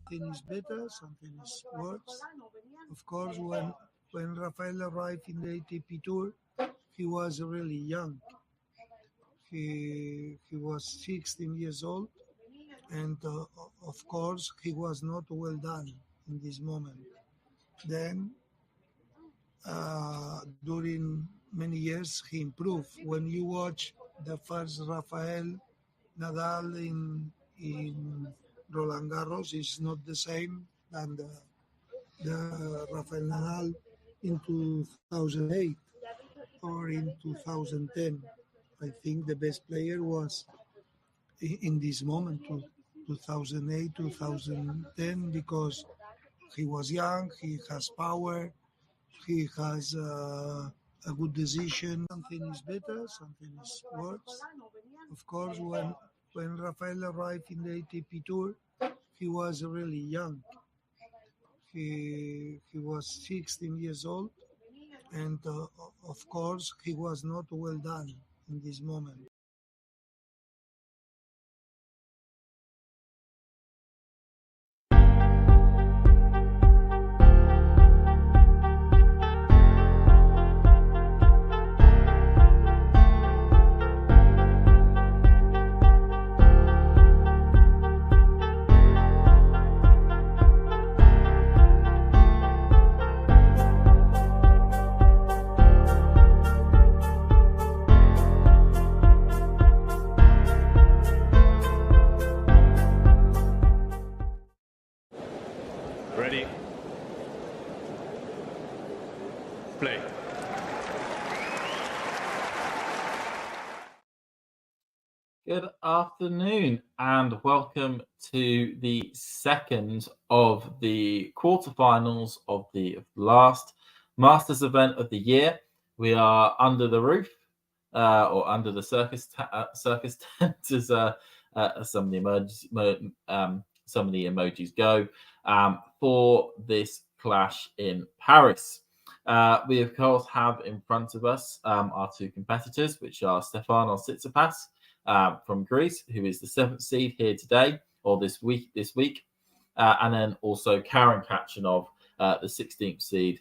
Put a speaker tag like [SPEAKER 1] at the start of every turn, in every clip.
[SPEAKER 1] Something is better, something is worse. Of course, when Rafael arrived in the ATP Tour, he was really young. He was 16 years old, and of course, he was not well done in this moment. Then, during many years, he improved. When you watch the first Rafael Nadal in Roland Garros, it's not the same than the Rafael Nadal in 2008 or in 2010. I think the best player was in this moment, 2008, 2010, because he was young, he has power, he has a good decision. Something is better, something is worse. Of course, when Rafael arrived in the ATP Tour, he was really young. He was 16 years old, and of course, he was not well done in this moment.
[SPEAKER 2] Ready? Play.
[SPEAKER 3] Good afternoon and welcome to the second of the quarterfinals of the last Masters event of the year. We are under the roof or under the circus tent, as some of the emojis go, for this clash in Paris. We of course have in front of us our two competitors, which are Stefanos Tsitsipas from Greece, who is the 7th seed here today or this week, and then also Karen Khachanov, the 16th seed,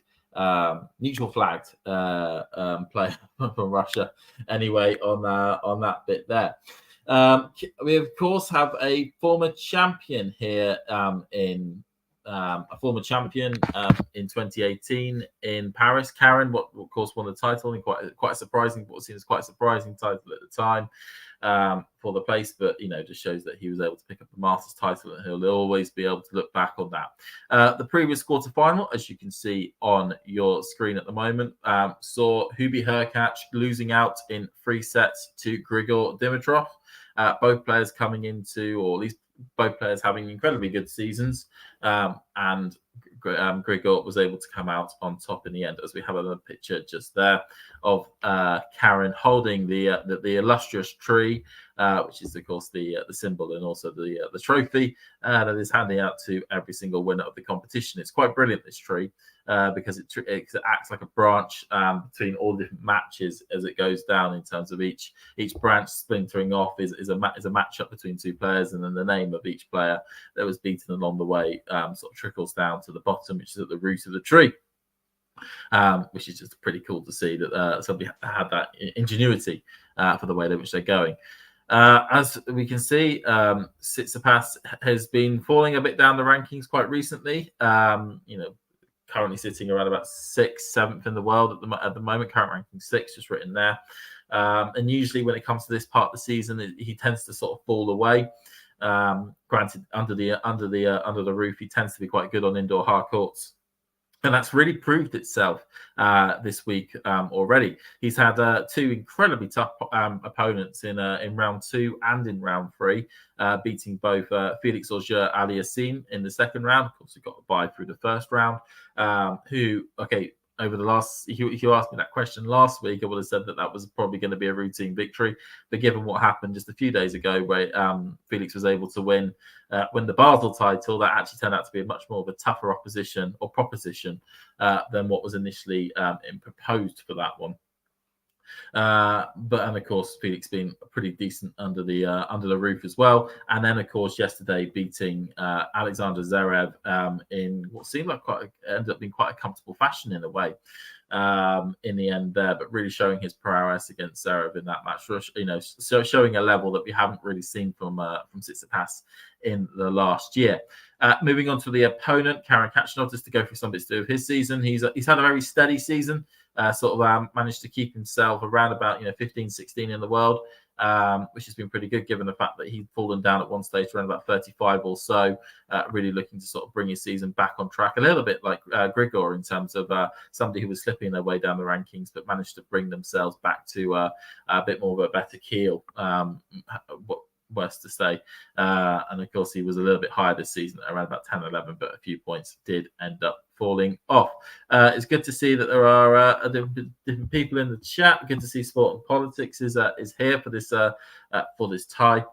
[SPEAKER 3] neutral flagged player from Russia. Anyway, on that bit there. We of course have a former champion here in 2018 in Paris. Karen, what of course won the title, and quite a surprising, what seems quite a surprising title at the time for the place, but just shows that he was able to pick up the Masters title, and he'll always be able to look back on that. The previous quarterfinal, as you can see on your screen at the moment, saw Hubie Hurkacz losing out in 3 sets to Grigor Dimitrov. Both players coming into, or at least both players having incredibly good seasons, and Grigor was able to come out on top in the end, as we have a picture just there of Karen holding the illustrious tree, which is of course the symbol and also the trophy that is handing out to every single winner of the competition. It's quite brilliant, this tree, because it acts like a branch between all the different matches as it goes down, in terms of each branch splintering off is a matchup between two players, and then the name of each player that was beaten along the way sort of trickles down to the bottom, which is at the root of the tree, which is just pretty cool to see that somebody had that ingenuity for the way in which they're going. As we can see, Tsitsipas has been falling a bit down the rankings quite recently. Currently sitting around about 6th, 7th in the world at the moment. Current ranking 6, just written there. And usually when it comes to this part of the season, he tends to sort of fall away. Granted, under the roof, he tends to be quite good on indoor hard courts. And that's really proved itself this week already. He's had 2 incredibly tough opponents in round 2 and in round 3, beating both Felix Auger-Aliassime in the second round. Of course, he got a bye through the first round. Over the last, if you asked me that question last week, I would have said that was probably going to be a routine victory. But given what happened just a few days ago, where Felix was able to win the Basel title, that actually turned out to be a much more of a tougher opposition or proposition than what was initially proposed for that one. And of course, Felix being pretty decent under the roof as well. And then, of course, yesterday beating Alexander Zverev in what seemed like ended up being quite a comfortable fashion in a way in the end there, but really showing his prowess against Zverev in that match. So showing a level that we haven't really seen from Tsitsipas in the last year. Moving on to the opponent, Karen Khachanov, just to go through some bits to do with his season. He's had a very steady season. Managed to keep himself around about 15, 16 in the world, which has been pretty good given the fact that he'd fallen down at one stage around about 35 or so. Really looking to sort of bring his season back on track, a little bit like Grigor in terms of somebody who was slipping their way down the rankings, but managed to bring themselves back to a bit more of a better keel. Worse to say. And of course, he was a little bit higher this season, around about 10, 11, but a few points did end up falling off. It's good to see that there are different people in the chat. Good to see Sport and Politics is here for this tie.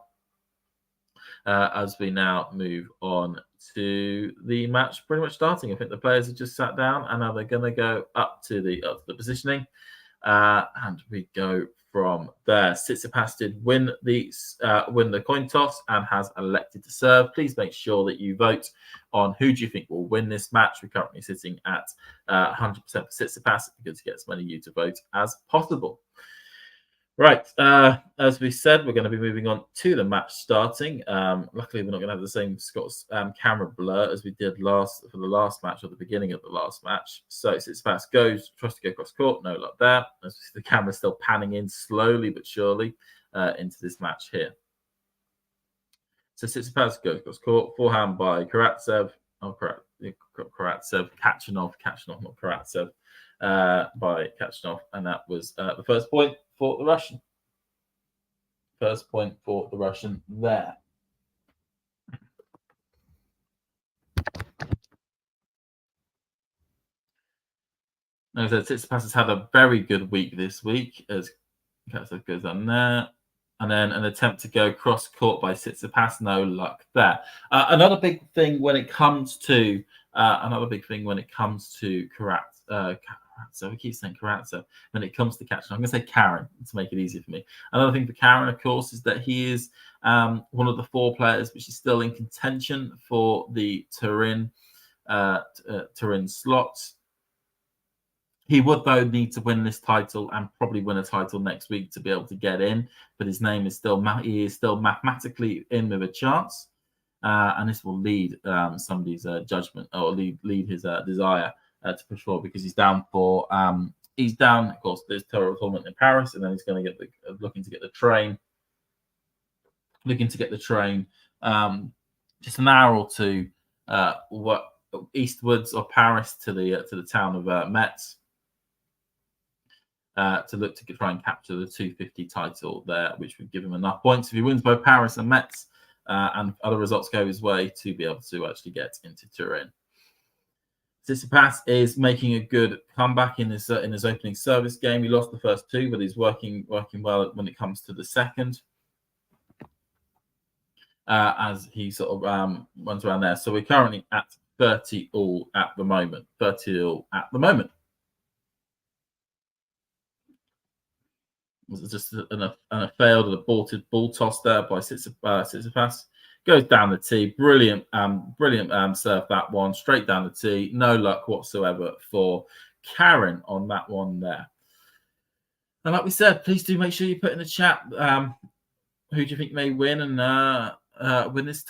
[SPEAKER 3] As we now move on to the match, pretty much starting. I think the players have just sat down, and now they're going to go up to the positioning, and we go from there. Tsitsipas did win the coin toss and has elected to serve. Please make sure that you vote on who do you think will win this match. We're currently sitting at 100% for Tsitsipas. It'd be good to get as many of you to vote as possible. Right, as we said, we're going to be moving on to the match starting. Luckily, we're not going to have the same Scott's camera blur as we did for the last match, or the beginning of the last match. So Tsitsipas tries to go across court, no luck there. As we see, the camera's still panning in slowly but surely into this match here. So Tsitsipas goes across court, forehand by Khachanov, not Karatsev, by Khachanov, and that was the first point for the Russian. First point for the Russian there. As I said, Tsitsipas has had a very good week this week, as Khachanov goes on there. And then an attempt to go cross court by Tsitsipas, no luck there. Another big thing when it comes to so we keep saying Karatsev. When it comes to Khachanov, I'm going to say Karen to make it easier for me. Another thing for Karen, of course, is that he is one of the 4 players which is still in contention for the Turin slots. He would, though, need to win this title and probably win a title next week to be able to get in. But his name is still mathematically in with a chance, and this will lead somebody's judgment, or lead his desire to push forward, because he's down. Of course, there's tournament in Paris, and then he's going to get looking to get the train just an hour or two eastwards of Paris to the town of Metz. To look to try and capture the 250 title there, which would give him enough points if he wins both Paris and Metz, and other results go his way, to be able to actually get into Turin. Tsitsipas is making a good comeback in his opening service game. He lost the first 2, but he's working well when it comes to the second, as he sort of runs around there. So we're currently at 30 all at the moment. Was just a failed and aborted ball toss there by Tsitsipas. Goes down the tee. Brilliant serve, that one. Straight down the tee. No luck whatsoever for Karen on that one there. And like we said, please do make sure you put in the chat who do you think may win and win this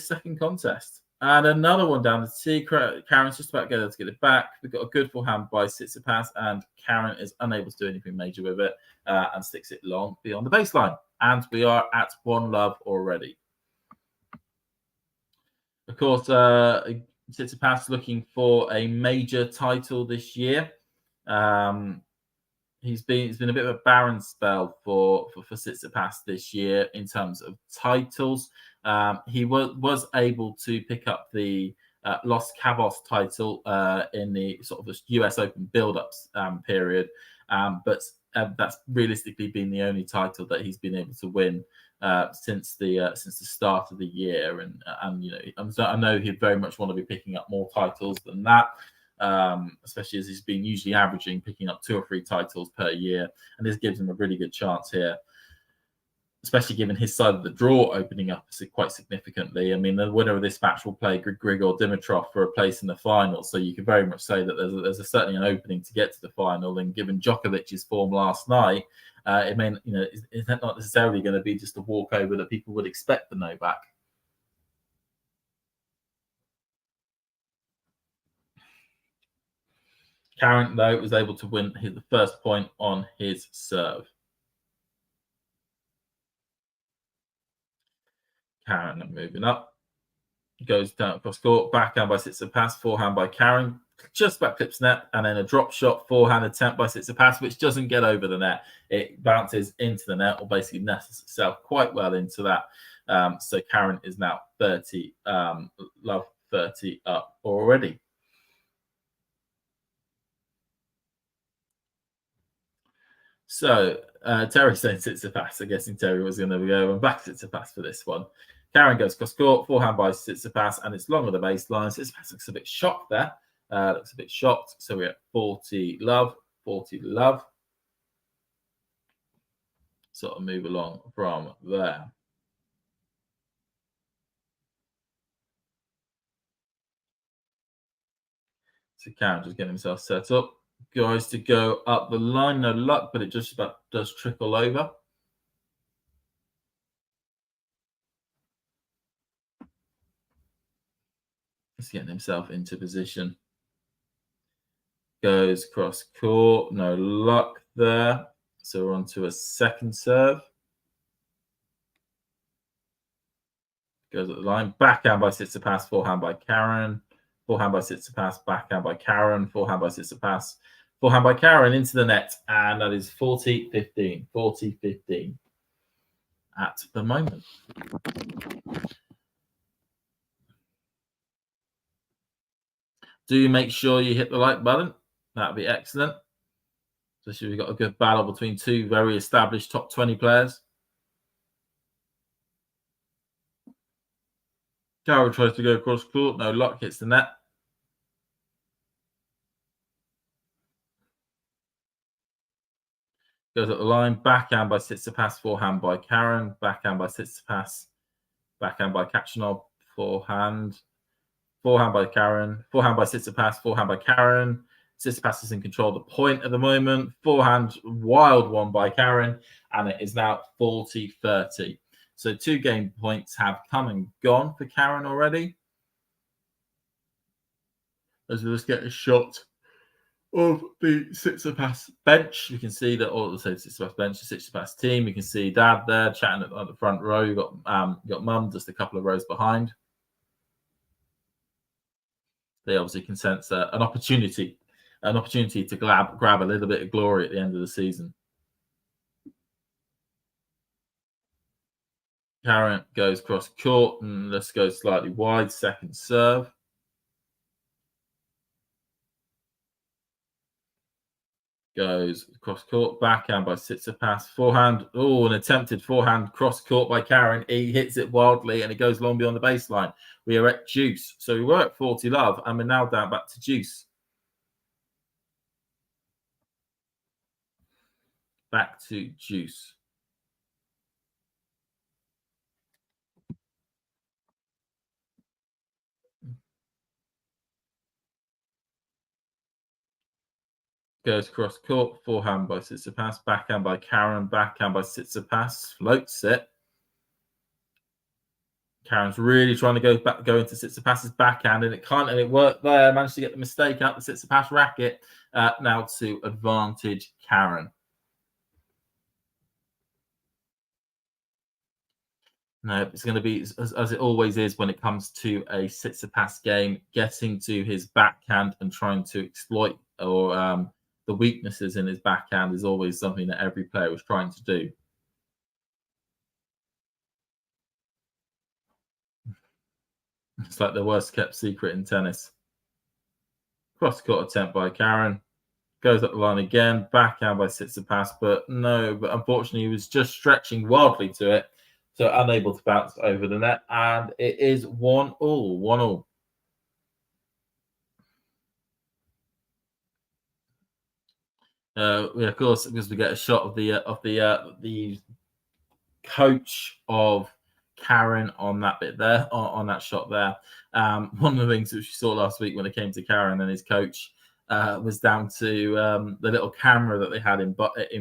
[SPEAKER 3] second contest? And another one down the tee. Karen's just about to get it back. We've got a good forehand by Tsitsipas, and Karen is unable to do anything major with it and sticks it long beyond the baseline. And we are at 1-love already. Of course, Tsitsipas looking for a major title this year. It's been a bit of a barren spell for Tsitsipas this year in terms of titles. He was able to pick up the Los Cabos title in the sort of the US Open build-ups period, but that's realistically been the only title that he's been able to win since the start of the year. And you know, I know he'd very much want to be picking up more titles than that. Especially as he's been usually averaging picking up 2 or 3 titles per year, and this gives him a really good chance here, especially given his side of the draw opening up quite significantly. I mean, the winner of this match will play Grigor Dimitrov for a place in the final, so you can very much say that there's certainly an opening to get to the final. And given Djokovic's form last night, it may, you know, it's not necessarily going to be just a walkover that people would expect the Novak. Karen, though, was able to win the first point on his serve. Karen moving up. Goes down across court. Backhand by Tsitsipas. Forehand by Karen. Just about clips net. And then a drop shot forehand attempt by Tsitsipas, which doesn't get over the net. It bounces into the net, or basically nests itself quite well into that. So Karen is now 30. Love 30 up already. So Terry saying Tsitsipas. I'm guessing Terry was going to go and back Tsitsipas for this one. Karen goes cross court, forehand by Tsitsipas, and it's long on the baseline. Tsitsipas looks a bit shocked there. Looks a bit shocked. So we're at 40-love, 40-love. Sort of move along from there. So Karen just getting himself set up. Guys to go up the line. No luck, but it just about does trickle over. He's getting himself into position. Goes cross court. No luck there. So we're on to a second serve. Goes at the line. Backhand by Tsitsipas. Forehand by Karen. Forehand by Tsitsipas. Backhand by Karen. Forehand by Tsitsipas. Forehand by Karen into the net. And that is 40-15. 40-15 at the moment. Do make sure you hit the like button. That would be excellent. Especially we've got a good battle between 2 very established top 20 players. Carroll tries to go across court. No luck. Hits the net. Goes at the line. Backhand by Tsitsipas. Forehand by Karen. Backhand by Tsitsipas. Backhand by Khachanov. Forehand. Forehand by Karen. Forehand by Tsitsipas. Forehand by Karen. Tsitsipas is in control of the point at the moment. Forehand, wild one by Karen. And it is now 40-30. So 2 game points have come and gone for Karen already. As we just get a shot of the Tsitsipas bench, you can see that all the Tsitsipas bench, the Tsitsipas team. You can see Dad there chatting at the front row. You've got Mum just a couple of rows behind. They obviously can sense an opportunity to grab a little bit of glory at the end of the season. Karen goes cross court and let's go slightly wide. Second serve. Goes cross court, backhand by Tsitsipas, forehand. Oh, an attempted forehand cross court by Karen. He hits it wildly and it goes long beyond the baseline. We are at deuce. So we were at 40-love and we're now down back to deuce. Back to deuce. Goes cross court, forehand by Tsitsipas, backhand by Karen, backhand by Tsitsipas, floats it. Karen's really trying to go into Tsitsipas's backhand, and it worked there. Managed to get the mistake out the Tsitsipas racket. Now to advantage Karen. No, it's going to be as it always is when it comes to a Tsitsipas game, getting to his backhand and trying to exploit or the weaknesses in his backhand is always something that every player was trying to do. It's like the worst kept secret in tennis. Cross-court attempt by Karen. Goes up the line again. Backhand by Tsitsipas, but unfortunately he was just stretching wildly to it, so unable to bounce over the net, and it is 1-1. 1-1. Of course, because we get a shot of the coach of Karen on that bit there, on that shot there. One of the things which we saw last week when it came to Karen and his coach was down to the little camera that they had in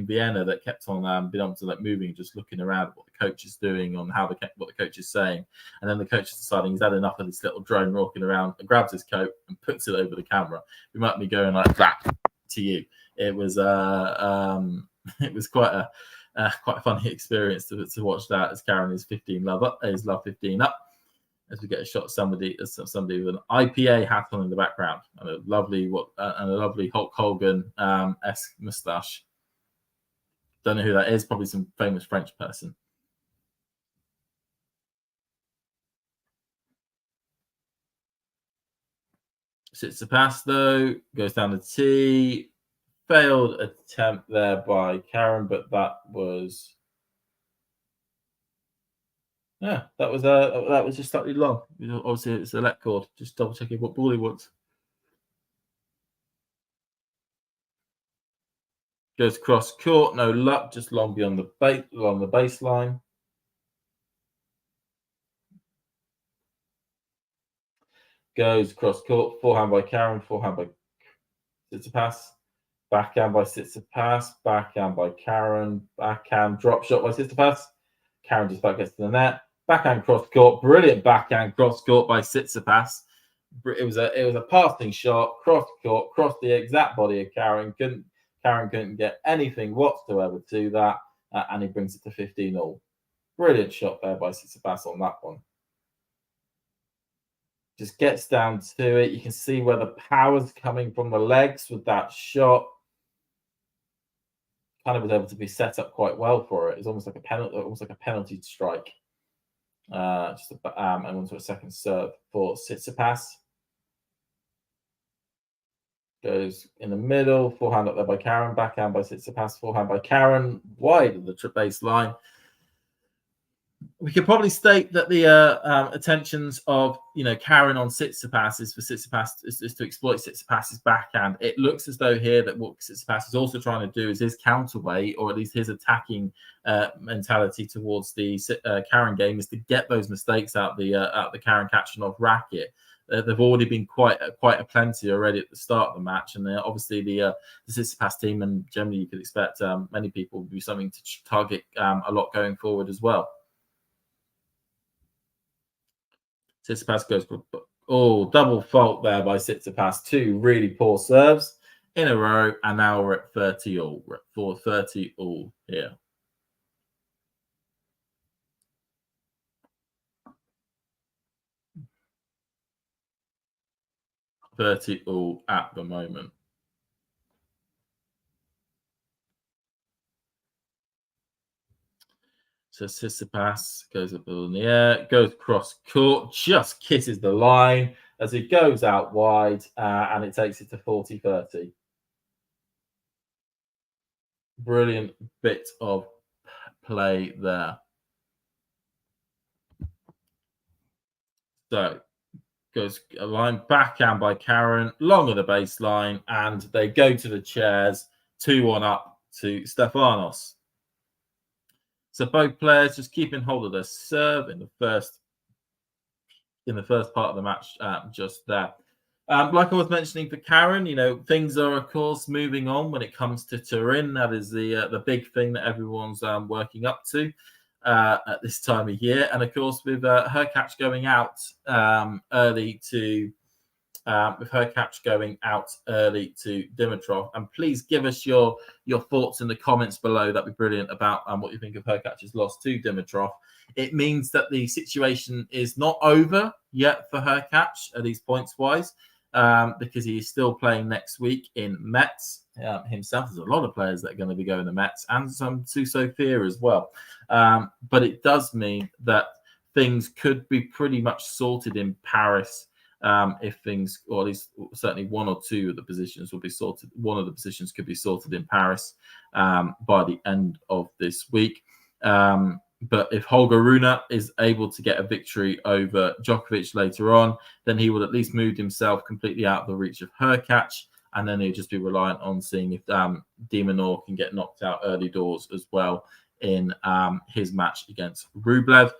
[SPEAKER 3] Vienna that kept on being able to moving and just looking around at what the coach is doing, on what the coach is saying, and then the coach is deciding he's had enough of this little drone walking around and grabs his coat and puts it over the camera. We might be going like that to you. It was quite a funny experience to watch that as Karen is 15 love 15 up, as we get a shot of somebody with an IPA hat on in the background and a lovely Hulk Hogan esque moustache. Don't know who that is. Probably some famous French person. Tsitsipas though goes down the tee. Failed attempt there by Karen, but that was just slightly long. Obviously, it's a let cord. Just double checking what ball he wants. Goes cross court, no luck, just long beyond the baseline. Goes cross court, forehand by Karen, forehand by Tsitsipas. Backhand by Tsitsipas, backhand by Karen, backhand drop shot by Tsitsipas. Karen just about gets to the net. Backhand cross court, brilliant backhand cross court by Tsitsipas. It was a passing shot, cross court, crossed the exact body of Karen. Karen couldn't get anything whatsoever to that, and he brings it to 15-all. Brilliant shot there by Tsitsipas on that one. Just gets down to it. You can see where the power's coming from the legs with that shot. Kind of was able to be set up quite well for it. It's almost like a penalty strike. And onto a second serve for Tsitsipas. Goes in the middle, forehand up there by Karen, backhand by Tsitsipas, forehand by Karen, wide of the baseline. We could probably state that the attentions of Karen on Tsitsipas is for Tsitsipas is to exploit Tsitsipas's backhand. It looks as though here that what Tsitsipas is also trying to do is his counterweight, or at least his attacking mentality towards the Karen game, is to get those mistakes out the Karen Khachanov racket. They've already been quite a plenty already at the start of the match, and obviously the Tsitsipas team, and generally you could expect many people will be something to target a lot going forward as well. Tsitsipas goes for double fault there by Tsitsipas. Two really poor serves in a row, and now we're at 30-all. We're at 30-all here. $30-all at the moment. So Tsitsipas goes up in the air, goes cross court, just kisses the line as he goes out wide, and it takes it to 40-30. Brilliant bit of play there. So goes a line backhand by Karen, long of the baseline, and they go to the chairs, 2-1 up to Stefanos. So both players just keeping hold of their serve in the first part of the match, just there. Like I was mentioning for Karen, things are of course moving on when it comes to Turin. That is the big thing that everyone's working up to. at this time of year. And of course, with Khachanov going out early to Dimitrov. And please give us your thoughts in the comments below. That'd be brilliant about what you think of Khachanav's loss to Dimitrov. It means that the situation is not over yet for Khachanov, at least points wise, because he is still playing next week in Metz himself. There's a lot of players that are going to be going to Metz, and some to Sofia as well. But it does mean that things could be pretty much sorted in Paris. If things, or at least certainly one or two of the positions will be sorted. One of the positions could be sorted in Paris by the end of this week. But if Holger Rune is able to get a victory over Djokovic later on, then he will at least move himself completely out of the reach of Khachanov, and then he'll just be reliant on seeing if de Minaur can get knocked out early doors as well in his match against Rublev.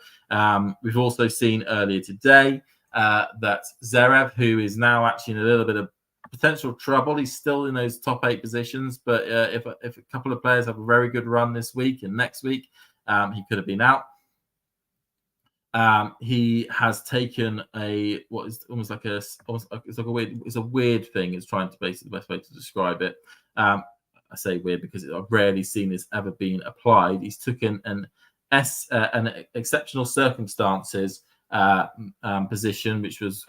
[SPEAKER 3] We've also seen earlier today that Zverev, who is now actually in a little bit of potential trouble, he's still in those top 8 positions. But if a couple of players have a very good run this week and next week, he could have been out. He has taken it's a weird thing. It's trying to basically the best way to describe it. I say weird because I've rarely seen this ever being applied. He's taken an exceptional circumstances position, which was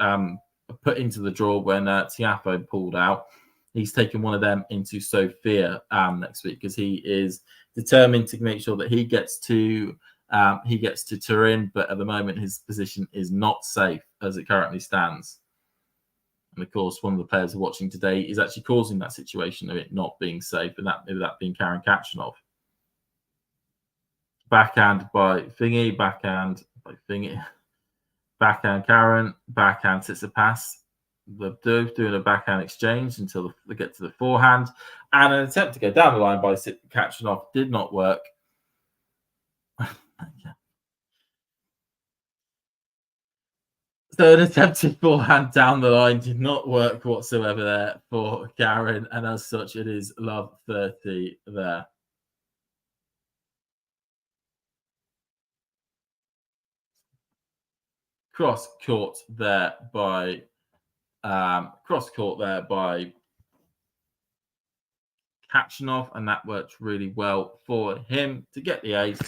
[SPEAKER 3] put into the draw when Tiafoe pulled out. He's taken one of them into Sofia next week because he is determined to make sure that he gets to Turin, but at the moment his position is not safe as it currently stands. And of course, one of the players we're watching today is actually causing that situation of it not being safe, and that being Karen Khachanov. Backhand by Thingy, backhand by Thingy. Backhand Karen, backhand Tsitsipas. They're doing a backhand exchange until they get to the forehand. And an attempt to go down the line by Khachanov did not work. So an attempted forehand down the line did not work whatsoever there for Karen. And as such, it is love 30 there. Cross court there by Khachanov, and that worked really well for him to get the ace.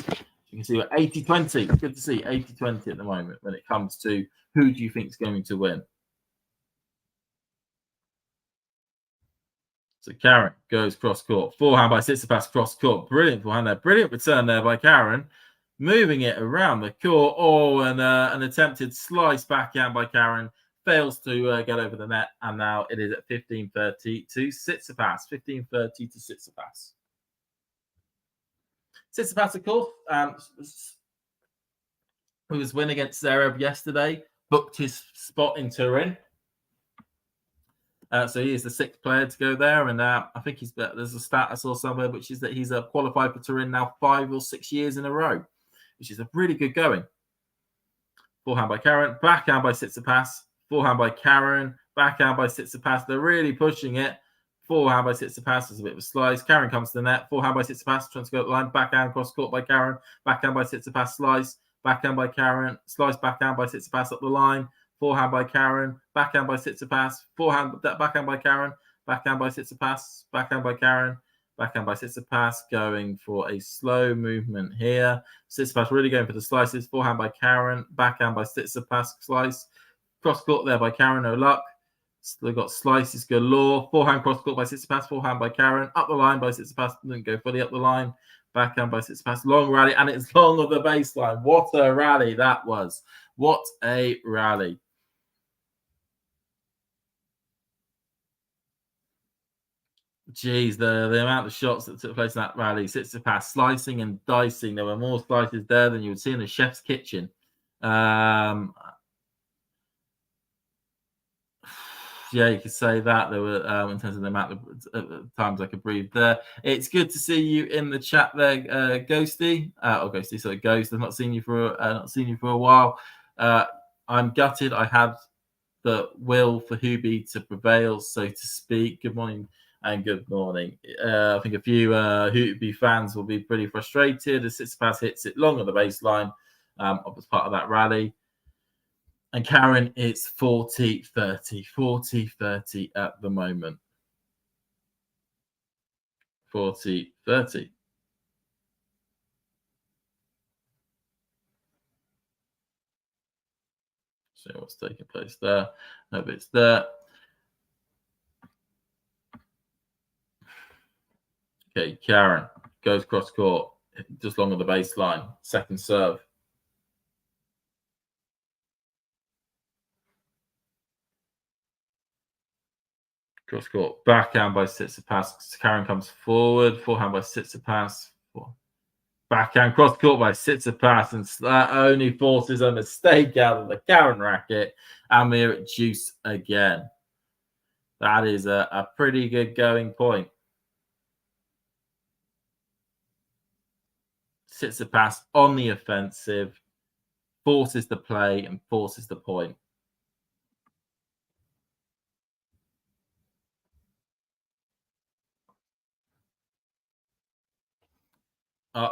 [SPEAKER 3] You can see we're 80-20. It's good to see 80-20 at the moment when it comes to who do you think is going to win. So Karen goes cross court. Forehand by Tsitsipas cross court. Brilliant forehand there. Brilliant return there by Karen. Moving it around the court. Oh, and an attempted slice backhand by Karen. Fails to get over the net. And now it is at 15-30 to Tsitsipas. 15-30 to Tsitsipas. Tsitsipas, of course, who was win against Zverev yesterday, booked his spot in Turin. So he is the 6th player to go there. And I think there's a stat I saw somewhere, which is that he's qualified for Turin now 5 or 6 years in a row, which is a really good going. Forehand by Karen, backhand by Tsitsipas, forehand by Karen, backhand by Tsitsipas. They're really pushing it. Forehand by Tsitsipas is a bit of a slice. Karen comes to the net. Forehand by Tsitsipas, trying to go up the line. Backhand cross court by Karen. Backhand by Tsitsipas, slice. Backhand by Karen. Slice backhand by Tsitsipas up the line. Forehand by Karen. Backhand by Tsitsipas. Backhand by Karen. Backhand by Tsitsipas. Backhand by Karen. Backhand by Tsitsipas. Going for a slow movement here. Tsitsipas really going for the slices. Forehand by Karen. Backhand by Tsitsipas. Slice. Cross court there by Karen. No luck. They've got slices galore. Forehand cross court by Tsitsipas. Forehand by Karen. Up the line by Tsitsipas. Didn't go fully up the line. Backhand by Tsitsipas. Long rally. And it's long of the baseline. What a rally that was. What a rally. Jeez, the amount of shots that took place in that rally. Tsitsipas slicing and dicing. There were more slices there than you would see in a chef's kitchen. Yeah, you could say that. There were, in terms of the amount of times I could breathe there. It's good to see you in the chat there, Ghosty. Ghosty, sorry, Ghost. I've not seen you for a while. I'm gutted. I had the will for Hubie to prevail, so to speak. Good morning, and good morning. I think a few Hootenby fans will be pretty frustrated as Tsitsipas hits it long on the baseline as part of that rally. And Karen, it's 40-30. 40-30 at the moment. 40-30. See what's taking place there. No bits there. Okay, Karen goes cross court, just long on the baseline. Second serve. Cross court, backhand by Tsitsipas. Karen comes forward, forehand by Tsitsipas. Backhand cross court by Tsitsipas, and that only forces a mistake out of the Karen racket. And we're at deuce again. That is a pretty good going point. Tsitsipas on the offensive, forces the play and forces the point.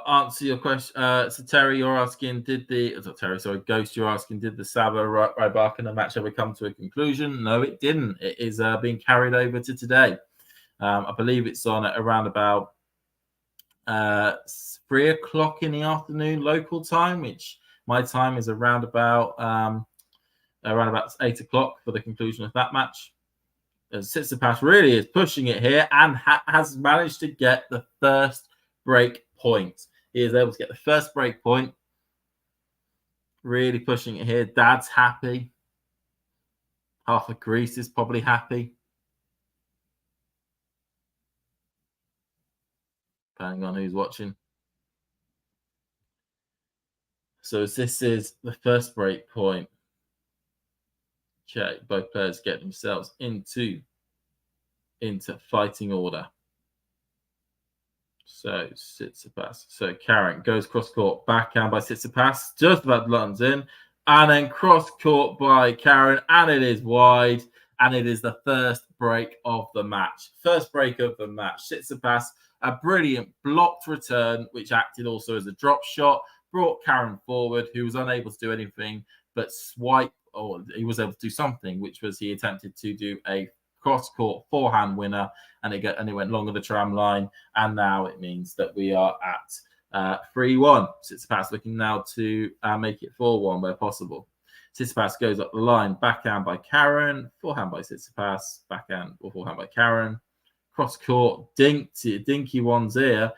[SPEAKER 3] Answer your question. So Terry, you're asking, Ghost, you're asking, did the Saba Rybakina match ever come to a conclusion? No, it didn't. It is being carried over to today. I believe it's on at around about 3 o'clock in the afternoon local time, which my time is around about 8 o'clock for the conclusion of that match. Tsitsipas really is pushing it here and has managed to get the first break point. He is able to get the first break point. Really pushing it here. Dad's happy. Half of Greece is probably happy. Depending on who's watching. So this is the first break point. Okay, both players get themselves into fighting order. So Tsitsipas. So Karen goes cross court, backhand by Tsitsipas, just about lands in, and then cross court by Karen, and it is wide, and it is the first break of the match. First break of the match. Tsitsipas, a brilliant blocked return, which acted also as a drop shot, brought Karen forward, who was unable to do anything but swipe, or he was able to do something, which was he attempted to do a cross-court forehand winner, and it went long of the tram line, and now it means that we are at 3-1. Tsitsipas looking now to make it 4-1 where possible. Tsitsipas goes up the line, backhand by Karen, forehand by Tsitsipas, backhand or forehand by Karen, cross-court, dinky ones here.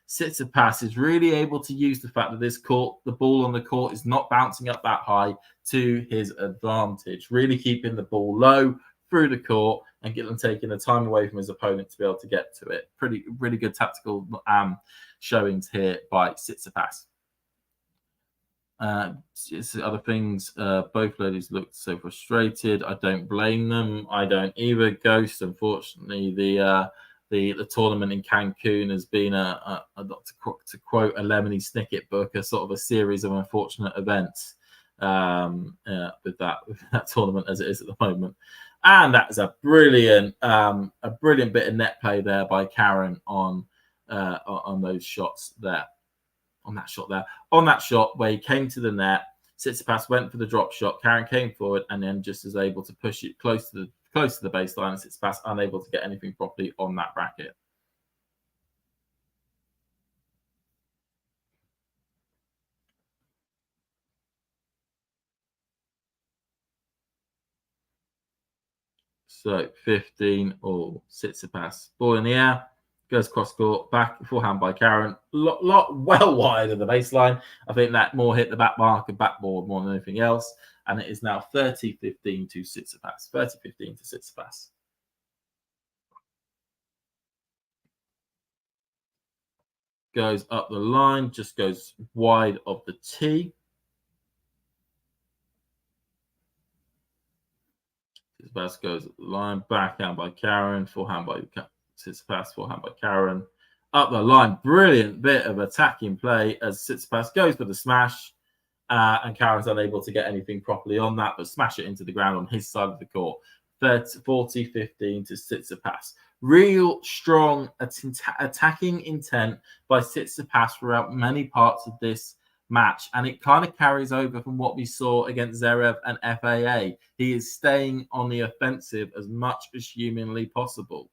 [SPEAKER 3] Tsitsipas is really able to use the fact that the ball on the court is not bouncing up that high to his advantage, really keeping the ball low through the court and taking the time away from his opponent to be able to get to it. Really good tactical showings here by Tsitsipas. Other things, both ladies looked so frustrated. I don't blame them. I don't either. Ghost, unfortunately, the tournament in Cancun has been to quote a Lemony Snicket book, a sort of a series of unfortunate events with that tournament as it is at the moment. And that's a brilliant bit of net play there by Karen on those shots there. On that shot where he came to the net, Tsitsipas went for the drop shot. Karen came forward and then just was able to push it close to the baseline. And Tsitsipas unable to get anything properly on that racket. So 15 all. Tsitsipas ball in the air. Goes cross court, back forehand by Karen. Lot well wide of the baseline. I think that more hit the back mark and backboard more than anything else. And it is now 30-15 to Tsitsipas. 30-15 to Tsitsipas. Goes up the line, just goes wide of the tee. Tsitsipas goes up the line, backhand by Karen, forehand by Tsitsipas, forehand by Karen. Up the line, brilliant bit of attacking play as Tsitsipas goes for the smash, and Karen's unable to get anything properly on that, but smash it into the ground on his side of the court. 40-15 to Tsitsipas. real strong attacking intent by Tsitsipas throughout many parts of this match, and it kind of carries over from what we saw against Zverev and FAA. He is staying on the offensive as much as humanly possible.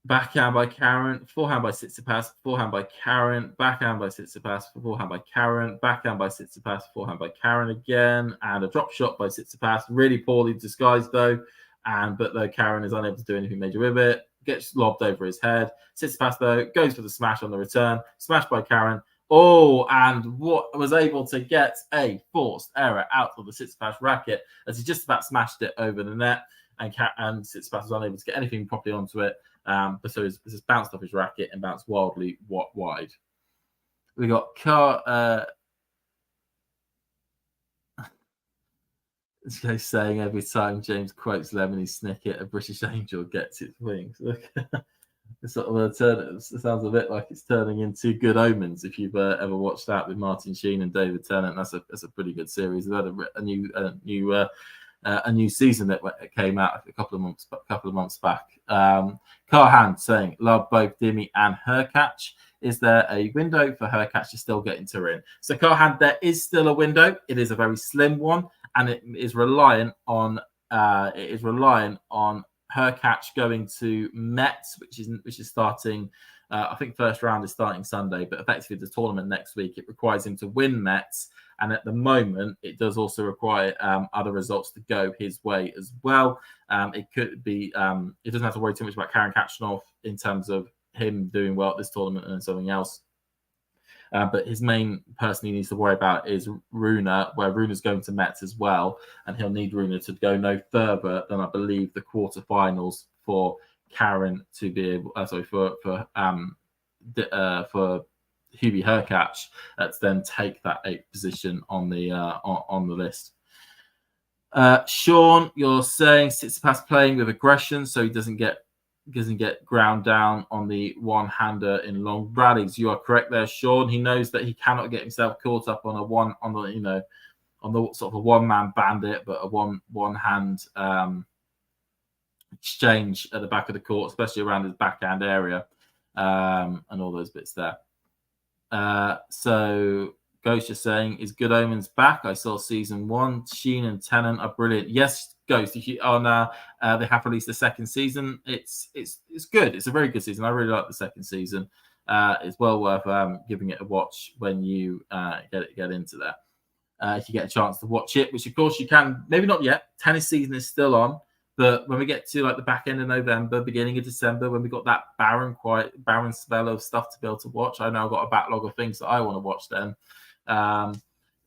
[SPEAKER 3] Backhand by Karen, forehand by Tsitsipas, forehand by Karen, backhand by Tsitsipas, forehand by Karen, backhand by Tsitsipas, forehand by Karen again, and a drop shot by Tsitsipas, really poorly disguised though, but though Karen is unable to do anything major with it, gets lobbed over his head. Tsitsipas though goes for the smash on the return, smashed by Karen. Oh, and what was able to get a forced error out of the Tsitsipas racket as he just about smashed it over the net, and Tsitsipas was unable to get anything properly onto it. But so it's bounced off his racket and bounced wildly wide. We got this guy's saying every time James quotes Lemony Snicket, a British angel gets its wings. It's sort of it sounds a bit like it's turning into Good Omens. If you've ever watched that with Martin Sheen and David Tennant, that's a pretty good series. They've had a new season that came out a couple of months back. Carhan saying, love both Dimi and Hurkacz. Is there a window for Hurkacz to still get into Rin? So Carhan, there is still a window. It is a very slim one, and it is reliant on Hurkacz going to Metz, which is starting. I think first round is starting Sunday, but effectively the tournament next week. It requires him to win Metz. And at the moment, it does also require other results to go his way as well. It could be, it doesn't have to worry too much about Karen Khachanov in terms of him doing well at this tournament and something else. But his main person he needs to worry about is Rune, where Rune's going to Metz as well. And he'll need Rune to go no further than, I believe, the quarterfinals for Karen to be able, for Hubie Hurkacz to then take that 8th position on the list. Sean, you're saying Tsitsipas playing with aggression, so he doesn't get ground down on the one-hander in long rallies. You are correct there, Sean. He knows that he cannot get himself caught up on the sort of a one-man bandit, but a one-hand exchange at the back of the court, especially around his backhand area, and all those bits there. So Ghost is saying, is Good Omens back? I saw season 1. Sheen and Tennant are brilliant. Yes, Ghost. They have released the second season. It's good. It's a very good season. I really like the second season. It's well worth giving it a watch when you get into that. If you get a chance to watch it, which of course you can. Maybe not yet. Tennis season is still on. But when we get to like the back end of November, beginning of December, when we got that barren spell of stuff to be able to watch, I know I've got a backlog of things that I want to watch then.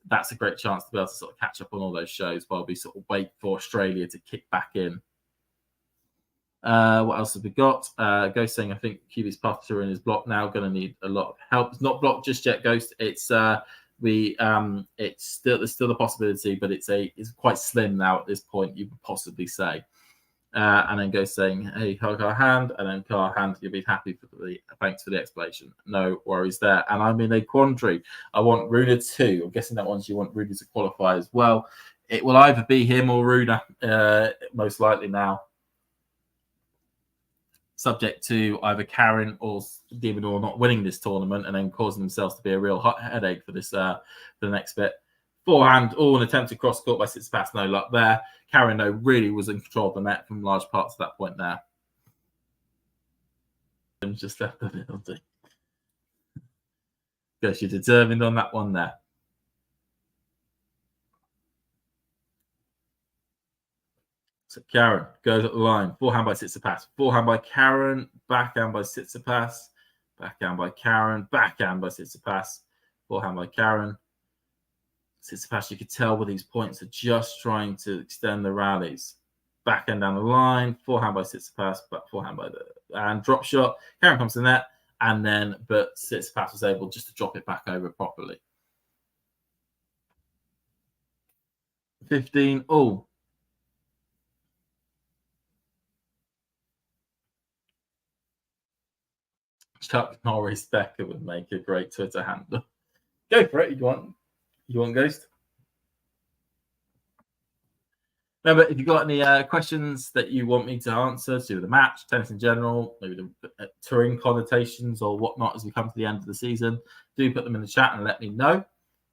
[SPEAKER 3] That's a great chance to be able to sort of catch up on all those shows while we sort of wait for Australia to kick back in. What else have we got? Ghost saying, I think QB's putter in is blocked now, going to need a lot of help. It's not blocked just yet, Ghost. It's still there's still a possibility, but it's quite slim now at this point, you would possibly say. And then Ghost saying, hey, Carhan, and then Carhan, you'll be happy thanks for the explanation. No worries there. And I'm in a quandary. I want Rune too. I'm guessing that once you want Rune to qualify as well. It will either be him or Rune, most likely now. Subject to either Karen or Dimonor not winning this tournament and then causing themselves to be a real hot headache for this for the next bit. Forehand, an attempt to cross court by Tsitsipas, no luck there. Karen, though, really was in control of the net from large parts of that point there. And just left the building. Guess you're determined on that one there. So Karen goes up the line. Forehand by Tsitsipas. Forehand by Karen. Backhand by Tsitsipas. Backhand by Karen. Backhand by Tsitsipas. Forehand by Karen. Tsitsipas, you could tell with these points are just trying to extend the rallies. Backhand down the line, forehand by Tsitsipas, but forehand by and drop shot. Karen comes to the net, but Tsitsipas was able just to drop it back over properly. 15 all. Chuck Norris Becker would make a great Twitter handle. Go for it. You want Ghost? Remember, if you've got any questions that you want me to answer to do with the match, tennis in general, maybe the touring connotations or whatnot as we come to the end of the season, do put them in the chat and let me know.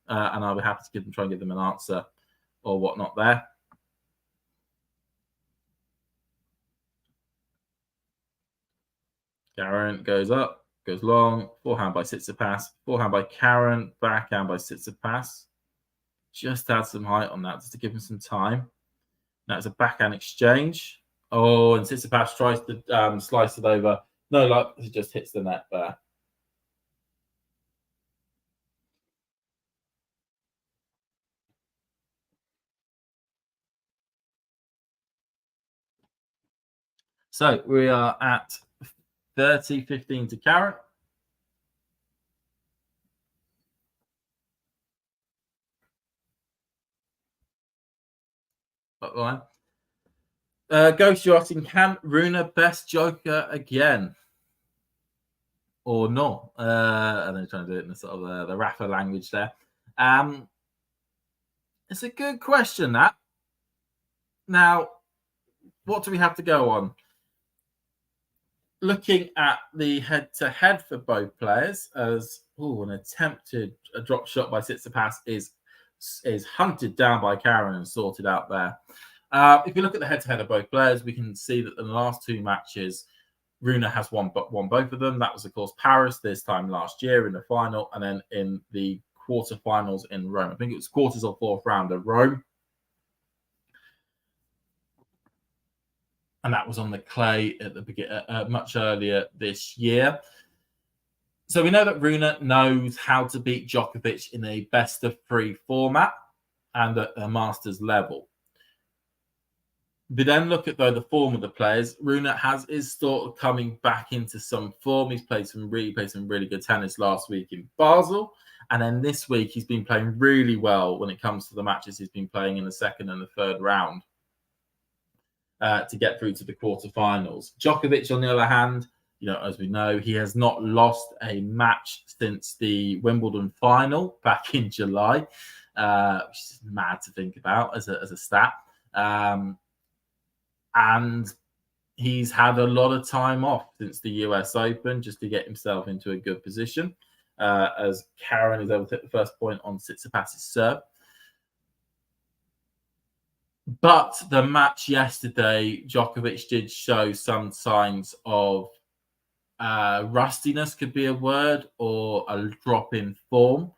[SPEAKER 3] And I'll be happy to try and give them an answer or whatnot there. Karen goes up, goes long, forehand by Tsitsipas, forehand by Karen, backhand by Tsitsipas. Just add some height on that just to give him some time. That's a backhand exchange. Oh, and Tsitsipas tries to slice it over. No luck. He just hits the net there. So we are at 30-15 to Karen. Line. Ghost, you're asking, can Rune best Joker again? Or no? And then trying to do it in the sort of the Rafa language there. It's a good question, that. Now, what do we have to go on? Looking at the head-to-head for both players, as an attempted drop shot by Tsitsipas is hunted down by Karen and sorted out there. If you look at the head-to-head of both players, we can see that in the last two matches, Rune has won both of them. That was, of course, Paris this time last year in the final, and then in the quarterfinals in Rome. I think it was quarters or fourth round of Rome. And that was on the clay at the beginning, much earlier this year. So we know that Rune knows how to beat Djokovic in a best-of-3 format and at a Masters level. We then look at, though, the form of the players. Rune is sort of coming back into some form. He's played some really good tennis last week in Basel. And then this week, he's been playing really well when it comes to the matches he's been playing in the second and the third round to get through to the quarterfinals. Djokovic, on the other hand, as we know, he has not lost a match since the Wimbledon final back in July, which is mad to think about as a stat. And he's had a lot of time off since the US Open just to get himself into a good position, as Karen is able to hit the first point on Tsitsipas' serve. But the match yesterday, Djokovic did show some signs of rustiness, could be a word, or a drop in form.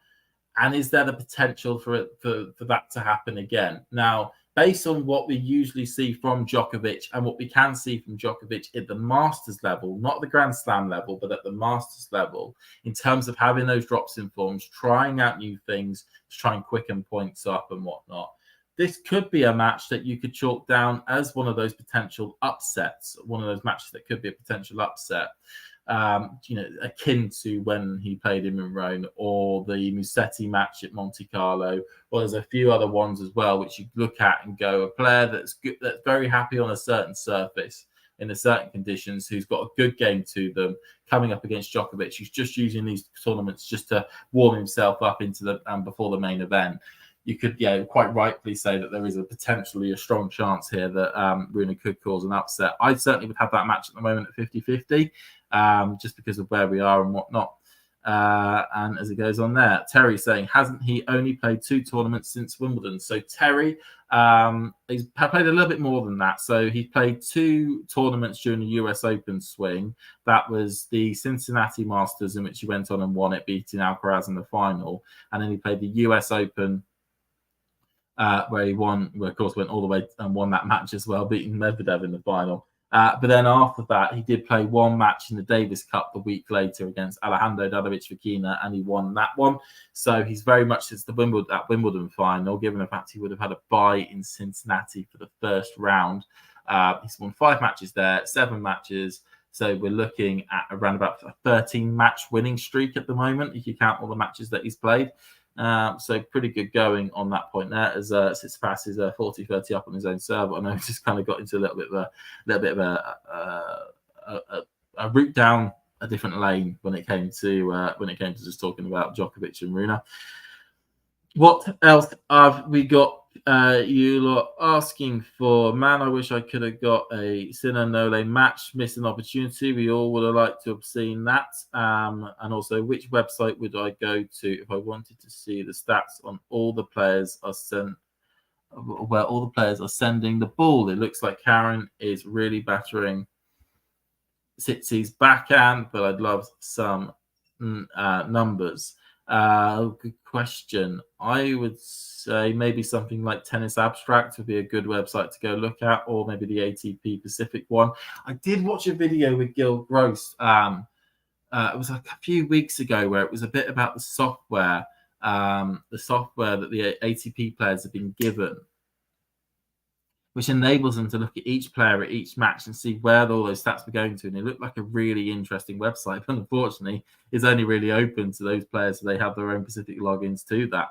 [SPEAKER 3] And is there the potential for that to happen again? Now, based on what we usually see from Djokovic and what we can see from Djokovic at the Masters level, not the Grand Slam level, but at the Masters level, in terms of having those drops in forms, trying out new things, to try and quicken points up and whatnot, this could be a match that you could chalk down as one of those potential upsets, one of those matches that could be a potential upset. Akin to when he played him in Rome, or the Musetti match at Monte Carlo. Well, there's a few other ones as well, which you look at and go, a player that's good, that's very happy on a certain surface in a certain conditions, who's got a good game to them, coming up against Djokovic, who's just using these tournaments just to warm himself up into the before the main event. You could, quite rightly say that there is potentially a strong chance here that Rune could cause an upset. I certainly would have that match at the moment at 50-50, just because of where we are and whatnot. And as it goes on there, Terry saying, hasn't he only played 2 tournaments since Wimbledon? So Terry, he's played a little bit more than that. So he played 2 tournaments during the US Open swing. That was the Cincinnati Masters, in which he went on and won it, beating Alcaraz in the final. And then he played the US Open, where he won, of course, went all the way and won that match as well, beating Medvedev in the final. But then after that, he did play one match in the Davis Cup the week later against Alejandro Davidovich-Fokina, and he won that one. So he's very much since that Wimbledon final, given the fact he would have had a bye in Cincinnati for the first round. He's won 5 matches there, 7 matches. So we're looking at around about a 13-match winning streak at the moment, if you count all the matches that he's played. So pretty good going on that point there, as Tsitsipas is 40-30 up on his own serve. I know he just kind of got into a little bit of a route down a different lane when it came to just talking about Djokovic and Rune. What else have we got You lot asking for, man, I wish I could have got a Sinner Nole match, missed an opportunity. We all would have liked to have seen that. And also, which website would I go to if I wanted to see the stats on all the players are sent, where all the players are sending the ball? It looks like Karen is really battering Tsitsipas' backhand, but I'd love some numbers. Good question. I would say maybe something like Tennis Abstract would be a good website to go look at, or maybe the ATP Pacific one. I did watch a video with Gil Gross. It was like a few weeks ago where it was a bit about the software that the ATP players have been given, which enables them to look at each player at each match and see where all those stats were going to. And it looked like a really interesting website, but unfortunately, it's only really open to those players, so they have their own specific logins to that.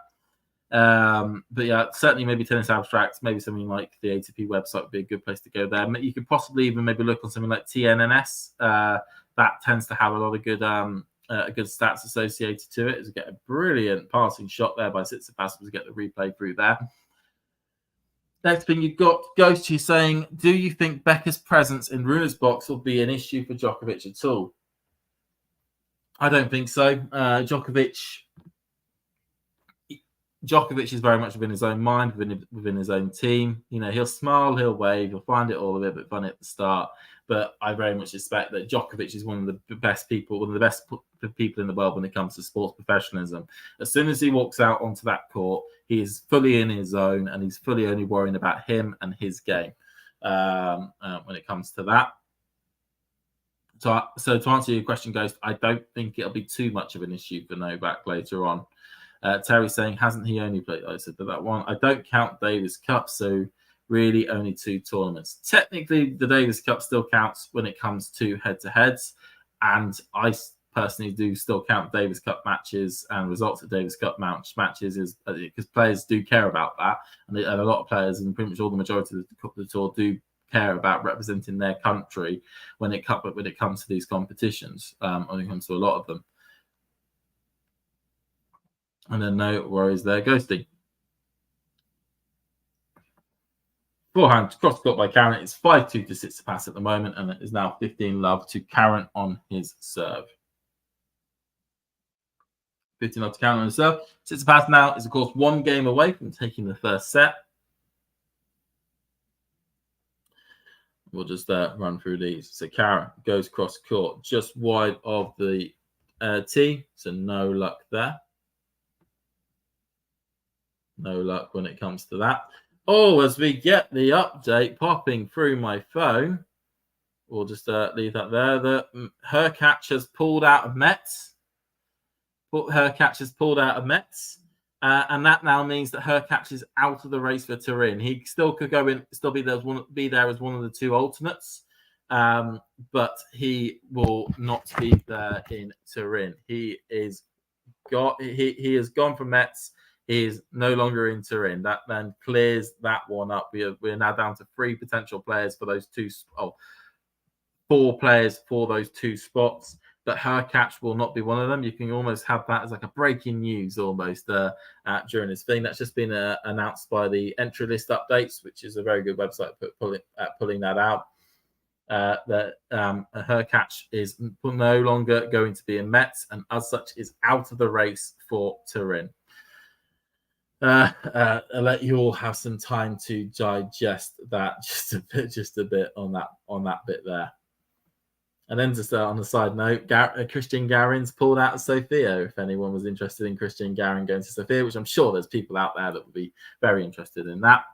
[SPEAKER 3] But yeah, certainly maybe Tennis Abstract, maybe something like the ATP website would be a good place to go there. You could possibly even maybe look on something like TNNS. That tends to have a lot of good stats associated to it. It's get a brilliant passing shot there by Tsitsipas to get the replay through there. Next thing you've got Ghost, who's saying, do you think Becker's presence in Runer's box will be an issue for Djokovic at all? I don't think so. Djokovic is very much within his own mind, within his own team. You know, he'll smile, he'll wave, he'll find it all a bit funny at the start. But I very much expect that Djokovic is one of the best people in the world when it comes to sports professionalism. As soon as he walks out onto that court, he is fully in his zone and he's fully only worrying about him and his game when it comes to that. So to answer your question, Ghost, I don't think it'll be too much of an issue for Novak later on. Terry saying, hasn't he only played? I said that one. I don't count Davis Cup, so really only 2 tournaments. Technically, the Davis Cup still counts when it comes to head-to-heads, and I personally do still count Davis Cup matches and results of Davis Cup matches because players do care about that, and a lot of players, and pretty much all the majority of the tour, do care about representing their country when it comes to these competitions, when it comes to a lot of them. And then no worries there, Ghosty. Forehand cross court by Karen. It's 5-2 to Tsitsipas at the moment, and it is now 15-love to Karen on his serve. 15-love to Karen on his serve. Tsitsipas now is, of course, 1 game away from taking the first set. We'll just run through these. So Karen goes cross court just wide of the tee, so no luck there. No luck when it comes to that. Oh, as we get the update popping through my phone, we'll just leave that there. Hurkacz has pulled out of Metz. Hurkacz has pulled out of Metz. And that now means that Hurkacz is out of the race for Turin. He still could go in, still be there as one of the 2 alternates. But he will not be there in Turin. He has gone from Metz. He is no longer in Turin. That then clears that one up. We're now down to 3 potential players for those 4 players for those 2 spots. But Hurkacz will not be one of them. You can almost have that as like a breaking news almost during this thing. That's just been announced by the entry list updates, which is a very good website pulling that out. That Hurkacz is no longer going to be in Metz, and as such is out of the race for Turin. I'll let you all have some time to digest that just a bit on that bit there. And then just on a side note, Christian Garin's pulled out of Sofia. If anyone was interested in Christian Garin going to Sofia, which I'm sure there's people out there that would be very interested in that.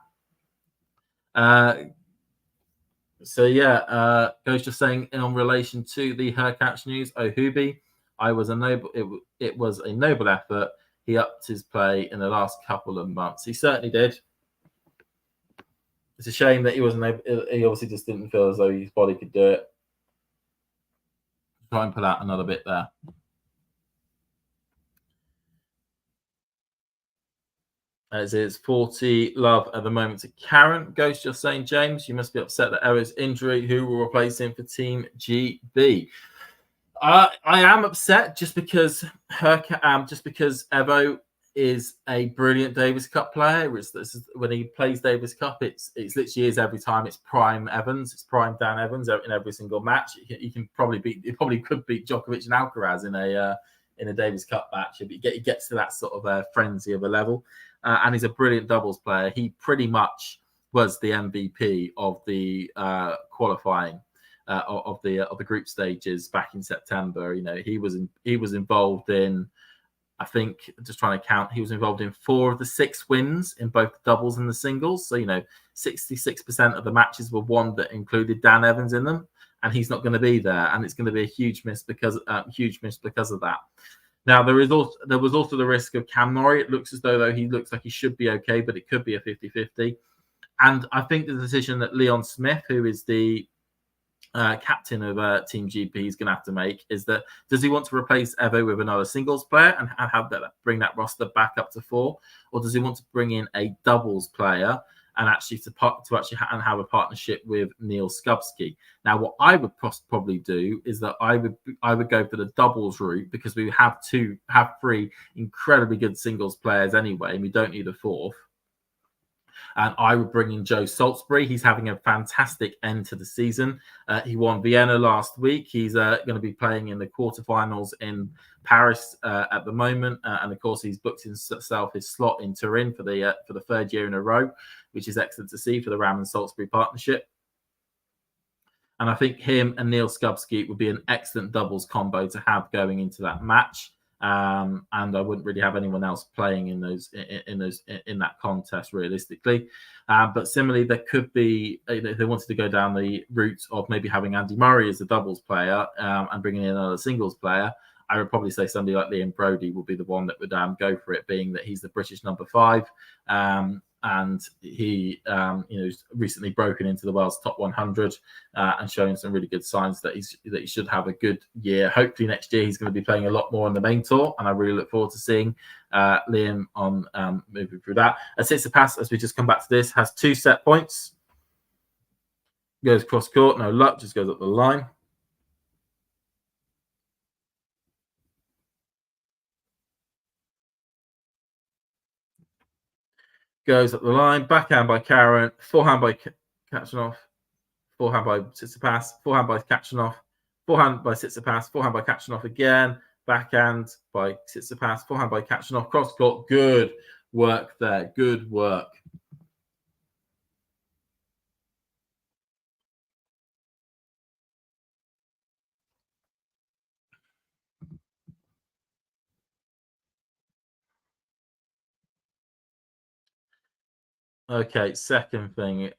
[SPEAKER 3] Goes just saying in relation to the Hurkacz news, Ohubi, it was a noble effort. He upped his play in the last couple of months. He certainly did. It's a shame that he wasn't able. He obviously just didn't feel as though his body could do it. Try and pull out another bit there. As it's 40 love at the moment to Karen. Ghost, you're saying, James, you must be upset that Evo's injury. Who will replace him for Team GB? I am upset just because Evo is a brilliant Davis Cup player. When he plays Davis Cup, it's literally is every time. It's prime Evans, it's prime Dan Evans in every single match. He probably could beat Djokovic and Alcaraz in a Davis Cup match. He gets to that sort of frenzy of a level, and he's a brilliant doubles player. He pretty much was the MVP of the qualifying of the group stages back in September. He was involved in, I think, just trying to count, he was involved in 4 of the 6 wins in both the doubles and the singles. So 66% of the matches were won that included Dan Evans in them, and he's not going to be there, and it's going to be a huge miss because of that. Now there was also the risk of Cam Norrie. It looks as though he looks like he should be okay, but it could be a 50-50. And I think the decision that Leon Smith, who is the captain of Team GP, is going to have to make is that, does he want to replace Evo with another singles player and have that bring that roster back up to 4, or does he want to bring in a doubles player and actually have a partnership with Neil Skubsky? Now, what I would probably do is that I would go for the doubles route, because we have 3 incredibly good singles players anyway, and we don't need a 4th. And I would bring in Joe Salisbury. He's having a fantastic end to the season. He won Vienna last week. He's going to be playing in the quarterfinals in Paris at the moment. And of course, he's booked himself his slot in Turin for the 3rd year in a row, which is excellent to see for the Ram and Salisbury partnership. And I think him and Neil Skubsky would be an excellent doubles combo to have going into that match. And I wouldn't really have anyone else playing in that contest realistically. But similarly, there could be, if they wanted to go down the route of maybe having Andy Murray as a doubles player and bringing in another singles player, I would probably say somebody like Liam Brody would be the one that would go for it, being that he's the British number 5. And he, recently broken into the world's top 100 and showing some really good signs that he should have a good year. Hopefully next year he's going to be playing a lot more on the main tour, and I really look forward to seeing Liam on moving through that. Tsitsipas, as we just come back to this, has 2 set points. Goes cross court, no luck, just goes up the line. Goes up the line, backhand by Karen, forehand by Khachanov, forehand by Tsitsipas, forehand by Khachanov, forehand by Tsitsipas, forehand by Khachanov again, backhand by Tsitsipas, forehand by Khachanov, cross court. Good work there, good work. Okay, second thing.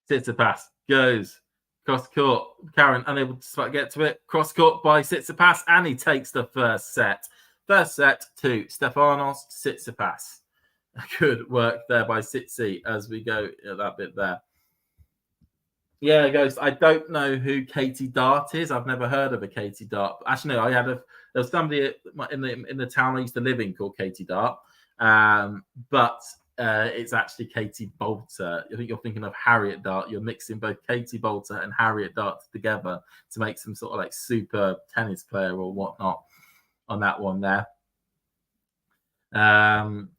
[SPEAKER 3] Tsitsipas goes cross court. Karen unable to get to it. Cross court by Tsitsipas, and he takes the first set. First set to Stefanos Tsitsipas. Good work there by Tsitsi as we go at that bit there. Yeah, Ghost. I don't know who Katie Dart is. I've never heard of a Katie Dart. Actually, no. There was somebody in the town I used to live in called Katie Dart, but it's actually Katie Bolter. I think you're thinking of Harriet Dart. You're mixing both Katie Bolter and Harriet Dart together to make some sort of like super tennis player or whatnot on that one there.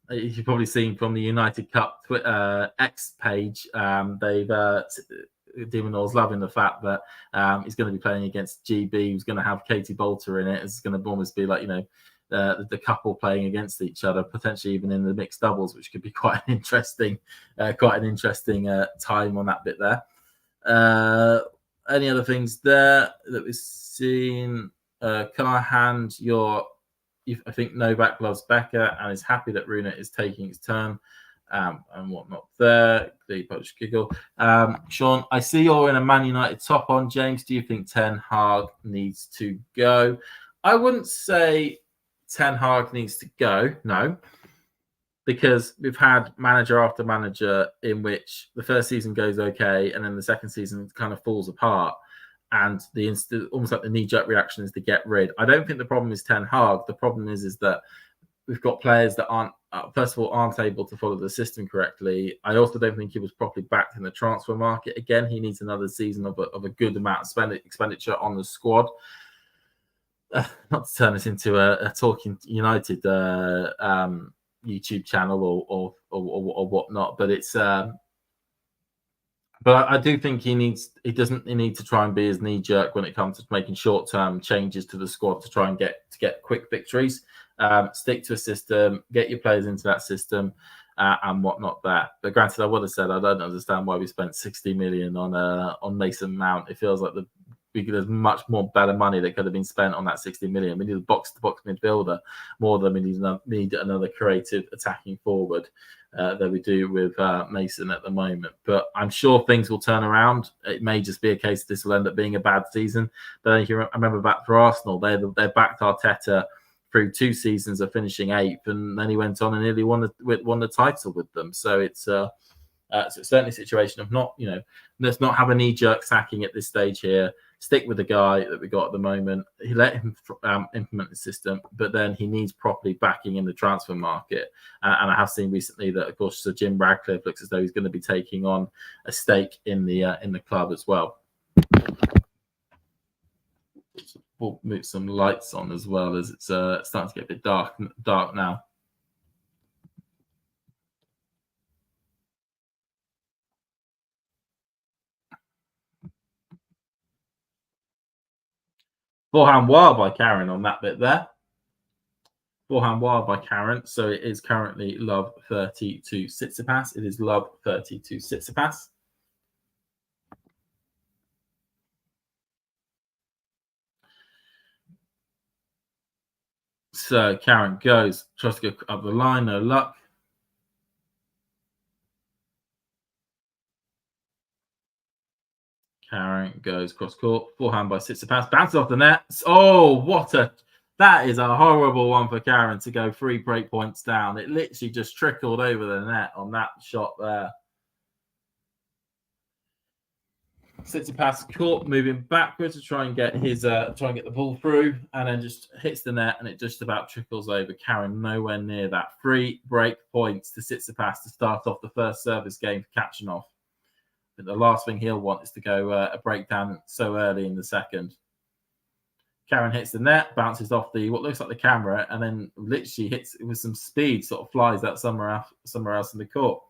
[SPEAKER 3] You've probably seen from the United Cup X page, they've Demonor's loving the fact that he's going to be playing against GB, who's going to have Katie Bolter in it. It's going to almost be like, the couple playing against each other, potentially even in the mixed doubles, which could be quite an interesting time on that bit there. Any other things there that we've seen? Can I hand I think Novak loves Becker and is happy that Rune is taking his turn. And whatnot there. The Polish giggle. Sean, I see you're in a Man United top on. James, do you think Ten Hag needs to go? I wouldn't say Ten Hag needs to go, no, because we've had manager after manager in which the first season goes okay and then the second season kind of falls apart. And almost like the knee-jerk reaction is to get rid. I don't think the problem is Ten Hag. The problem is that we've got players that aren't, first of all, aren't able to follow the system correctly. I also don't think he was properly backed in the transfer market. Again, he needs another season of a good amount of expenditure on the squad. Not to turn this into a Talking United YouTube channel or whatnot, but it's. But I do think he doesn't need to try and be as knee jerk when it comes to making short term changes to the squad to try and get quick victories. Stick to a system, get your players into that system, and whatnot. There, but granted, I would have said I don't understand why we spent 60 million on Mason Mount. It feels like there's much more better money that could have been spent on that 60 million. We need a box-to-box midfielder more than we need another creative attacking forward that we do with Mason at the moment. But I'm sure things will turn around. It may just be a case this will end up being a bad season. But I remember back for Arsenal, they backed Arteta through 2 seasons of finishing 8th, and then he went on and nearly won the title with them. So it's certainly a situation of not, let's not have a knee-jerk sacking at this stage here. Stick with the guy that we got at the moment. He let him implement the system, but then he needs properly backing in the transfer market. And I have seen recently that, of course, Sir Jim Radcliffe looks as though he's going to be taking on a stake in the club as well. We'll move some lights on as well, as it's starting to get a bit dark now. Forehand wild by Karen on that bit there. Forehand wild by Karen. So it is currently love 30 to Tsitsipas. It is love 30 to Tsitsipas. So Karen goes, tries to go up the line, no luck. Karen goes cross court, forehand by Tsitsipas, bounces off the net. Oh, that is a horrible one for Karen to go 3 break points down. It literally just trickled over the net on that shot there. Tsitsipas caught, moving backwards to try and get the ball through, and then just hits the net, and it just about trickles over. Karen nowhere near that. 3 break points to Tsitsipas to start off the first service game for Khachanov. But the last thing he'll want is to go a breakdown so early in the second. Karen hits the net, bounces off what looks like the camera, and then literally hits it with some speed, sort of flies out somewhere else in the court.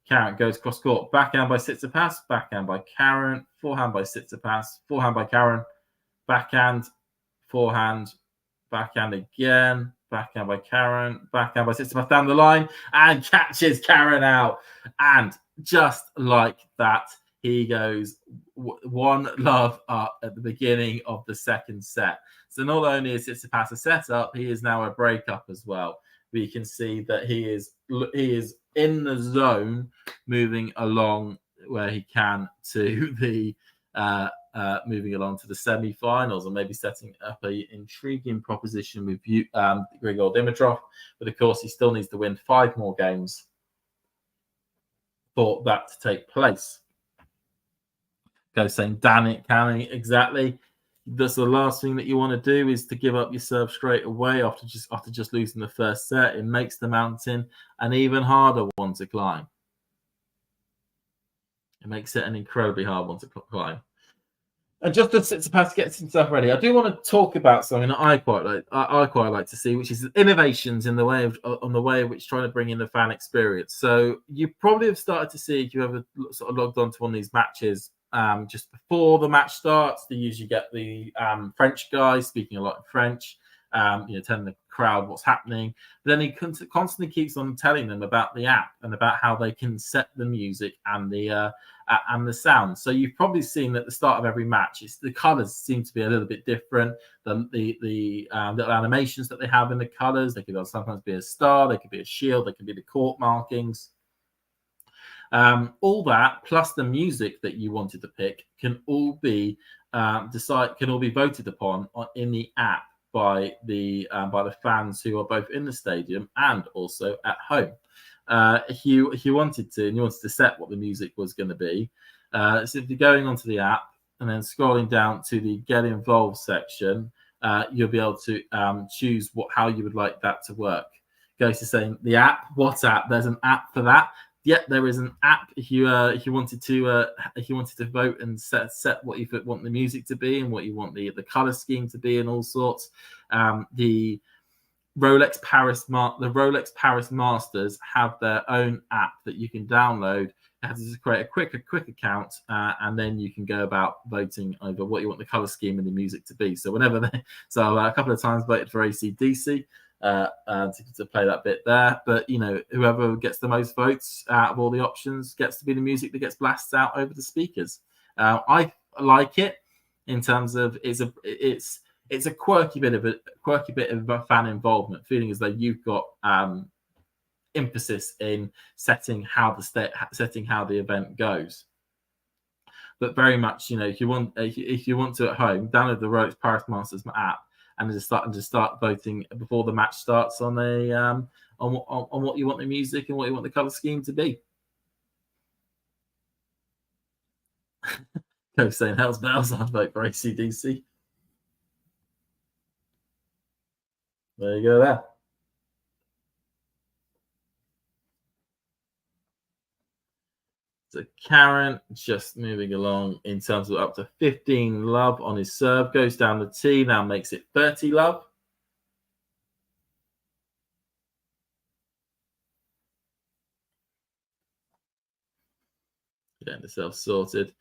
[SPEAKER 3] Karen goes cross court, backhand by Tsitsipas, backhand by Karen, forehand by Tsitsipas, forehand by Karen, backhand, forehand, backhand again, backhand by Karen, backhand by Tsitsipas down the line, and catches Karen out. And just like that, he goes 1-love up at the beginning of the second set. So not only is Tsitsipas a setup, he is now a breakup as well. We can see that he is in the zone, moving along where he can to the semi-finals, and maybe setting up an intriguing proposition with Grigor Dimitrov. But of course, he still needs to win 5 more games for that to take place. Go saying, damn it, Canny, exactly. That's the last thing that you want to do, is to give up your serve straight away after just losing the first set. It makes the mountain an even harder one to climb. It makes it an incredibly hard one to climb. And just as Tsitsipas gets himself ready, I do want to talk about something that I quite like to see, which is innovations on the way of which trying to bring in the fan experience. So you probably have started to see, if you ever sort of logged on to one of these matches, just before the match starts, they usually get the French guy speaking a lot in French, telling the crowd what's happening. But then he constantly keeps on telling them about the app and about how they can set the music and the sound. So you've probably seen at the start of every match, the colours seem to be a little bit different. The little animations that they have in the colours, they could sometimes be a star, they could be a shield, they could be the court markings. All that plus the music that you wanted to pick can all be voted upon in the app by the fans who are both in the stadium and also at home. If you wanted to, and you wanted to set what the music was going to be, simply going onto the app and then scrolling down to the Get Involved section, you'll be able to choose how you would like that to work. goes to saying the app. What app? There's an app for that. Yep, there is an app if you wanted to vote and set what you want the music to be and what you want the color scheme to be and all sorts. The Rolex Paris Masters have their own app that you can download. You have to just create a quick account, and then you can go about voting over what you want the color scheme and the music to be. So a couple of times voted for AC/DC to play that bit there. But whoever gets the most votes out of all the options gets to be the music that gets blasted out over the speakers. I like it in terms of it's a quirky bit of fan involvement, feeling as though you've got emphasis in setting how the event goes. But very much, if you want to at home, download the Rolex Paris Masters app and just start voting before the match starts on what you want the music and what you want the color scheme to be. Coach saying hell's bells, I'd vote for AC/DC. There you go there. So Karen just moving along in terms of up to 15 love on his serve. Goes down the tee, now makes it 30 love. Getting himself sorted.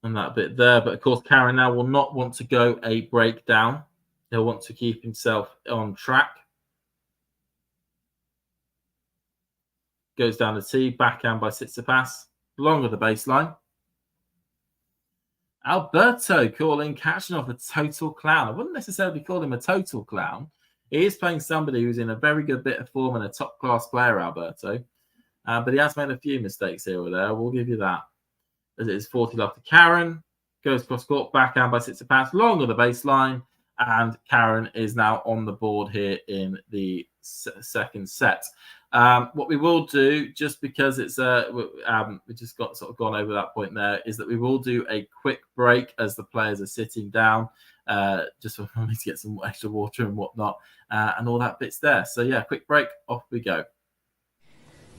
[SPEAKER 3] And that bit there. But of course, Karen now will not want to go a breakdown. He'll want to keep himself on track. Goes down the tee, backhand by Tsitsipas, long of the baseline. Alberto calling Khachanov a total clown. I wouldn't necessarily call him a total clown. He is playing somebody who's in a very good bit of form and a top-class player, Alberto. But he has made a few mistakes here or there. We'll give you that. As it is 40 love to Karen. Goes cross-court, backhand by Tsitsipas, long of the baseline. And Karen is now on the board here in the second set. What we will do, just because it's we just got sort of gone over that point there, is that we will do a quick break as the players are sitting down, just for me to get some extra water and whatnot, and all that bits there. So yeah, quick break, off we go.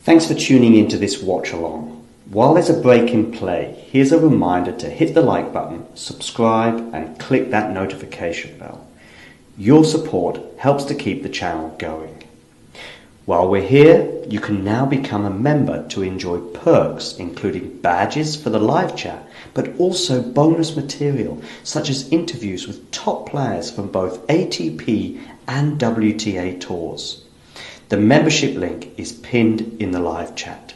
[SPEAKER 4] Thanks for tuning into this watch along. While there's a break in play, here's a reminder to hit the like button, subscribe, and click that notification bell. Your support helps to keep the channel going. While we're here, you can now become a member to enjoy perks, including badges for the live chat, but also bonus material, such as interviews with top players from both ATP and WTA tours. The membership link is pinned in the live chat.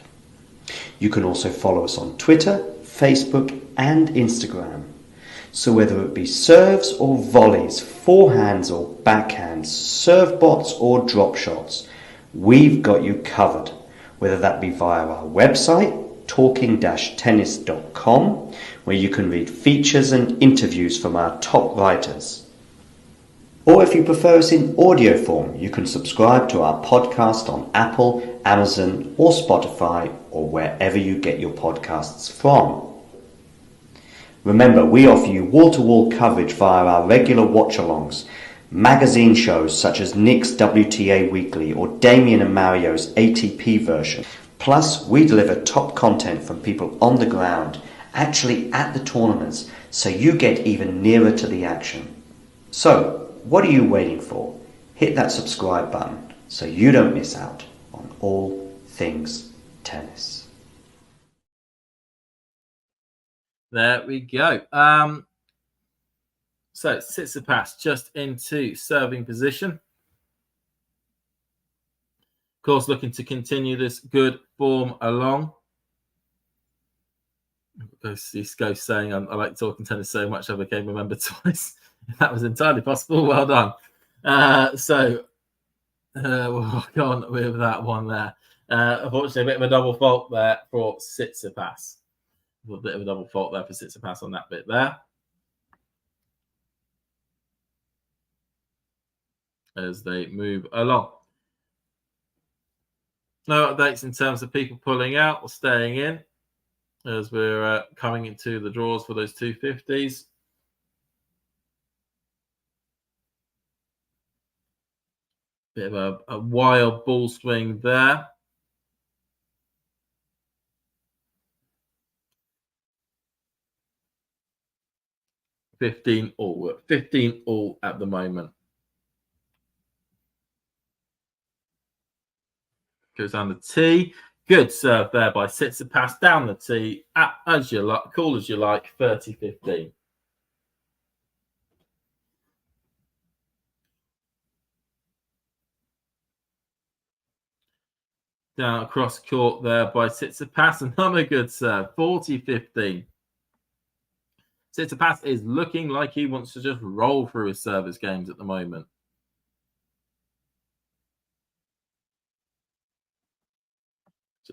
[SPEAKER 4] You can also follow us on Twitter, Facebook, and Instagram. So whether it be serves or volleys, forehands or backhands, serve bots or drop shots, we've got you covered, whether that be via our website, talking-tennis.com, where you can read features and interviews from our top writers. Or if you prefer us in audio form, you can subscribe to our podcast on Apple, Amazon, or Spotify, or wherever you get your podcasts from. Remember, we offer you wall-to-wall coverage via our regular watch-alongs, magazine shows such as Nick's WTA Weekly or Damien and Mario's ATP version. Plus, we deliver top content from people on the ground, actually at the tournaments, so you get even nearer to the action. So, what are you waiting for? Hit that subscribe button so you don't miss out on all things tennis.
[SPEAKER 3] There we go. So Tsitsipas just into serving position. Of course, looking to continue this good form along. This goes saying, I like talking tennis so much I became a member twice. That was entirely possible. Well done. We'll go on with that one there. Unfortunately, a bit of a double fault there for Tsitsipas. A bit of a double fault there for Tsitsipas on that bit there. As they move along. No updates in terms of people pulling out or staying in as we're coming into the draws for those 250s. Bit of a wild ball swing there. $15 all at the moment. Goes down the tee. Good serve there by Tsitsipas down the tee. As you like, cool as you like, 30-15. Down across court there by Tsitsipas. Another good serve, 40-15. Tsitsipas is looking like he wants to just roll through his service games at the moment.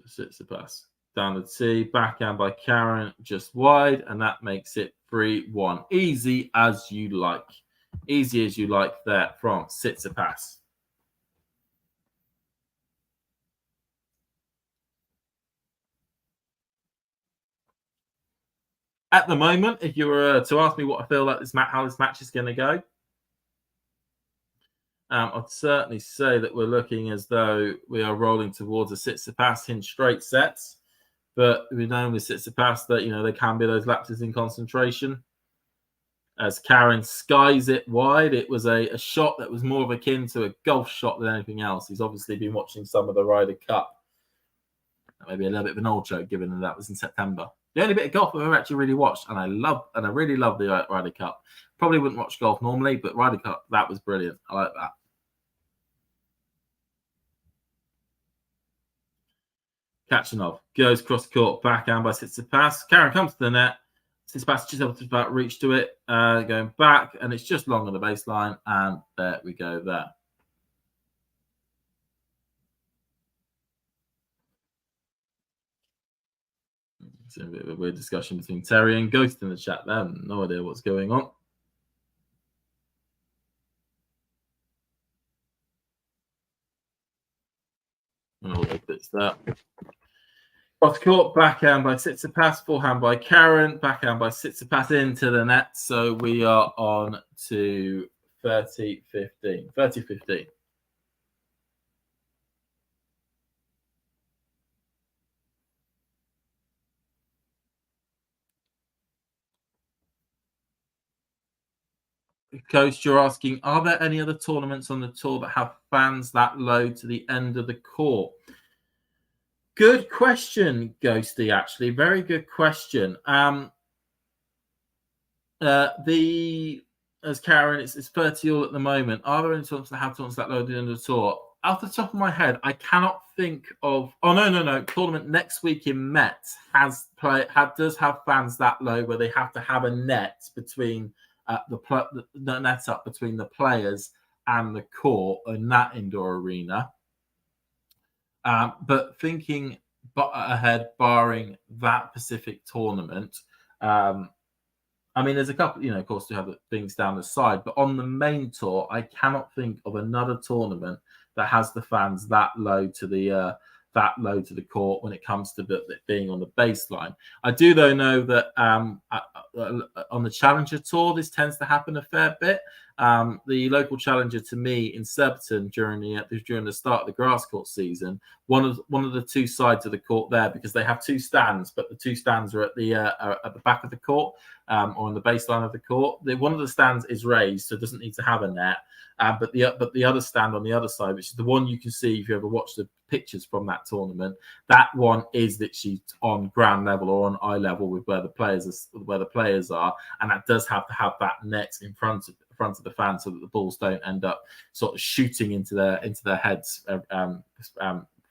[SPEAKER 3] Tsitsipas down the tee, backhand by Karen, just wide, and that makes it 3-1. Easy as you like. Easy as you like there from Tsitsipas. At the moment, if you were to ask me what I feel like how this match is going to go, I'd certainly say that we're looking as though we are rolling towards a Tsitsipas in straight sets. But we know with Tsitsipas that, there can be those lapses in concentration. As Karen skies it wide, it was a shot that was more of akin to a golf shot than anything else. He's obviously been watching some of the Ryder Cup. Maybe a little bit of an old joke, given that was in September. The only bit of golf I've ever actually really watched, and I really love the Ryder Cup. Probably wouldn't watch golf normally, but Ryder Cup, that was brilliant. I like that. Khachanov goes cross court, backhand by Tsitsipas. Karen comes to the net. Tsitsipas just able to about reach to it, going back, and it's just long on the baseline, and there we go there. It's a bit of a weird discussion between Terry and Ghost in the chat there. No idea what's going on. Oh, it's that. Cross court, backhand by Tsitsipas, forehand by Karen, backhand by Tsitsipas into the net. So we are on to 30-15. 30-15. Coach, you're asking, are there any other tournaments on the tour that have fans that low to the end of the court? Good question, Ghosty, actually. Very good question. As Karen, it's 30 all at the moment. Are there any tournaments that have tournaments that low at the end of the tour? Off the top of my head, I cannot think of. Oh no! Tournament next week in Metz does have fans that low where they have to have a net between the net up between the players and the court in that indoor arena. But thinking ahead, barring that specific tournament, there's a couple, of course, to have things down the side, but on the main tour, I cannot think of another tournament that has the fans that low to the court when it comes to being on the baseline. I do, though, know that on the Challenger Tour, this tends to happen a fair bit. The local challenger to me in Surbiton during the start of the grass court season, one of the two sides of the court there, because they have two stands, but the two stands are at the back of the court or on the baseline of the court. One of the stands is raised, so it doesn't need to have a net. But the other stand on the other side, which is the one you can see if you ever watch the pictures from that tournament, that one is literally on ground level or on eye level with where the players are, and that does have to have that net in front of the fans so that the balls don't end up sort of shooting into their heads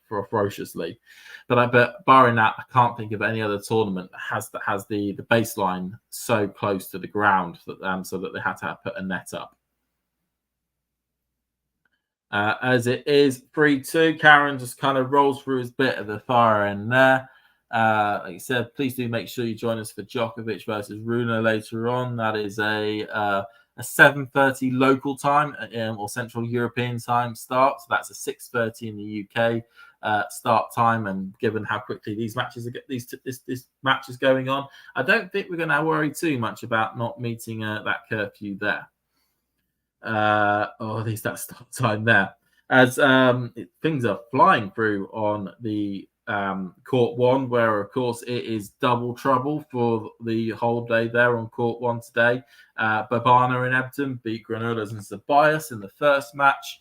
[SPEAKER 3] ferociously. But barring that, I can't think of any other tournament that has the baseline so close to the ground that so that they had to put a net up. As it is 3-2, Karen just kind of rolls through his bit at the far end there. Like you said, please do make sure you join us for Djokovic versus Rune later on. That is a 7:30 local time or Central European time start. So that's a 6:30 in the UK start time. And given how quickly these matches this match is going on, I don't think we're going to worry too much about not meeting that curfew there. At least that start time there. as things are flying through on the court one, where of course it is double trouble for the whole day there on court one today. Babana and Ebden beat Granollers and Tsitsipas in the first match.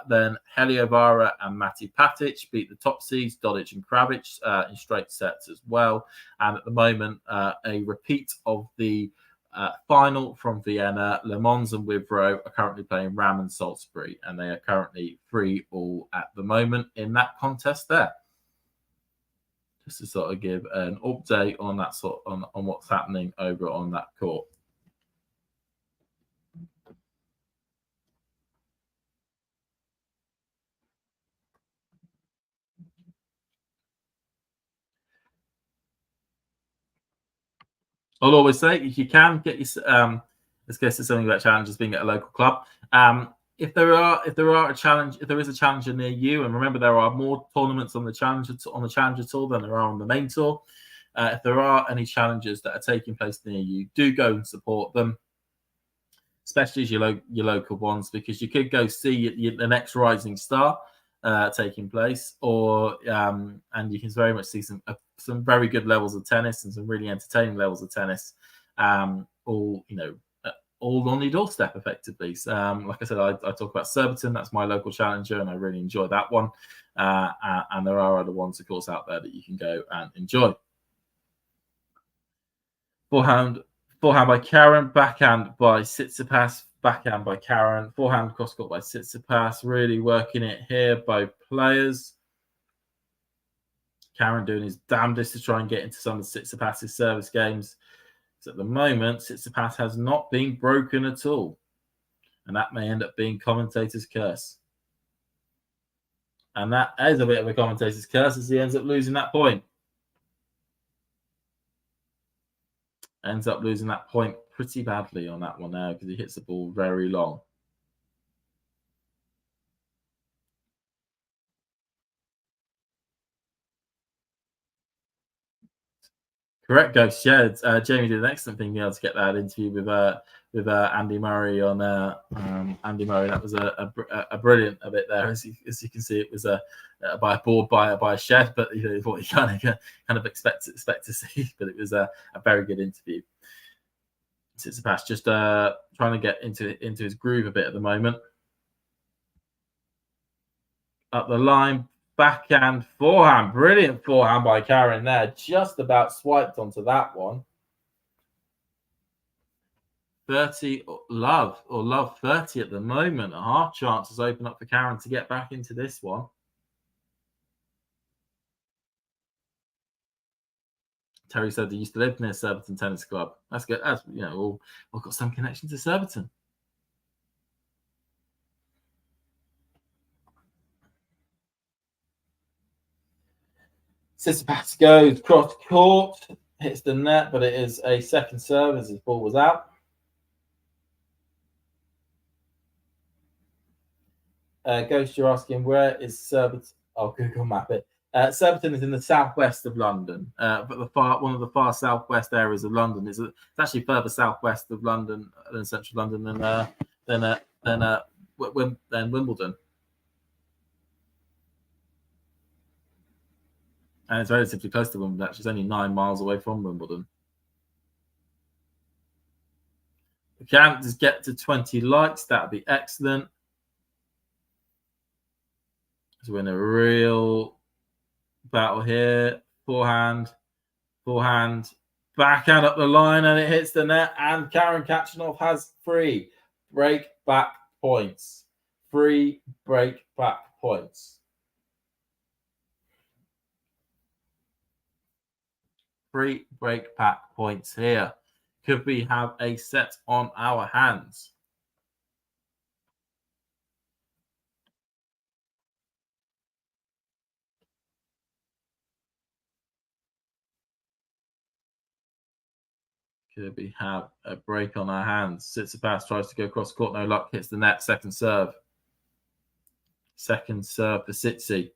[SPEAKER 3] Then Heliovara and Mati Patic beat the top seeds, Dodic and Kravic, in straight sets as well. And at the moment, a repeat of the final from Vienna. Le Mans and Wivro are currently playing Ram and Salisbury, and they are currently 3-3 at the moment in that contest there. Just to sort of give an update on that on what's happening over on that court. I'll always say, if you can get your let's guess there's something about challenges being at a local club. If there is a challenger near you, and remember there are more tournaments on the challenger tour than there are on the main tour. If there are any challenges that are taking place near you, do go and support them, especially as your local ones, because you could go see the next rising star taking place, or and you can very much see some very good levels of tennis and some really entertaining levels of tennis, all on your doorstep effectively. So, like I said, I talk about Surbiton. That's my local challenger, and I really enjoy that one. And there are other ones, of course, out there that you can go and enjoy. Forehand by Karen, backhand by Tsitsipas, backhand by Karen, forehand cross-court by Tsitsipas. Really working it here, both players. Karen doing his damnedest to try and get into some of Tsitsipas's service games. So at the moment, Tsitsipas has not been broken at all. And that may end up being commentator's curse. And that is a bit of a commentator's curse as he ends up losing that point. Ends up losing that point pretty badly on that one now because he hits the ball very long. Correct, Ghost. Yeah, Jamie did an excellent thing being able to get that interview with Andy Murray on Andy Murray. That was a brilliant bit there. As you can see, it was by a board by a shed, but what you kind of expect to see. But it was a very good interview. Tsitsipas just trying to get into his groove a bit at the moment. Up the line. Backhand, forehand, brilliant forehand by Karen there. Just about swiped onto that one. 30 love 30 at the moment. A half chance has opened up for Karen to get back into this one. Terry said he used to live near Surbiton Tennis Club. That's good. That's all got some connection to Surbiton. Tsitsipas goes cross court, hits the net, but it is a second serve as his ball was out. Ghost, you're asking where is Surbiton? I'll Google map it. Surbiton is in the southwest of London, but one of the far southwest areas of London. It's actually further southwest of London than central London than Wimbledon. And it's relatively close to Wimbledon. Actually, it's only 9 miles away from Wimbledon. We can't just get to 20 likes. That would be excellent. So we're in a real battle here. Forehand, backhand up the line, and it hits the net. And Karen Khachanov has 3 break-back points. 3 break-back points. 3 break-back points here. Could we have a set on our hands? Could we have a break on our hands? Tsitsipas tries to go across court, no luck, hits the net, second serve. Second serve for Tsitsi.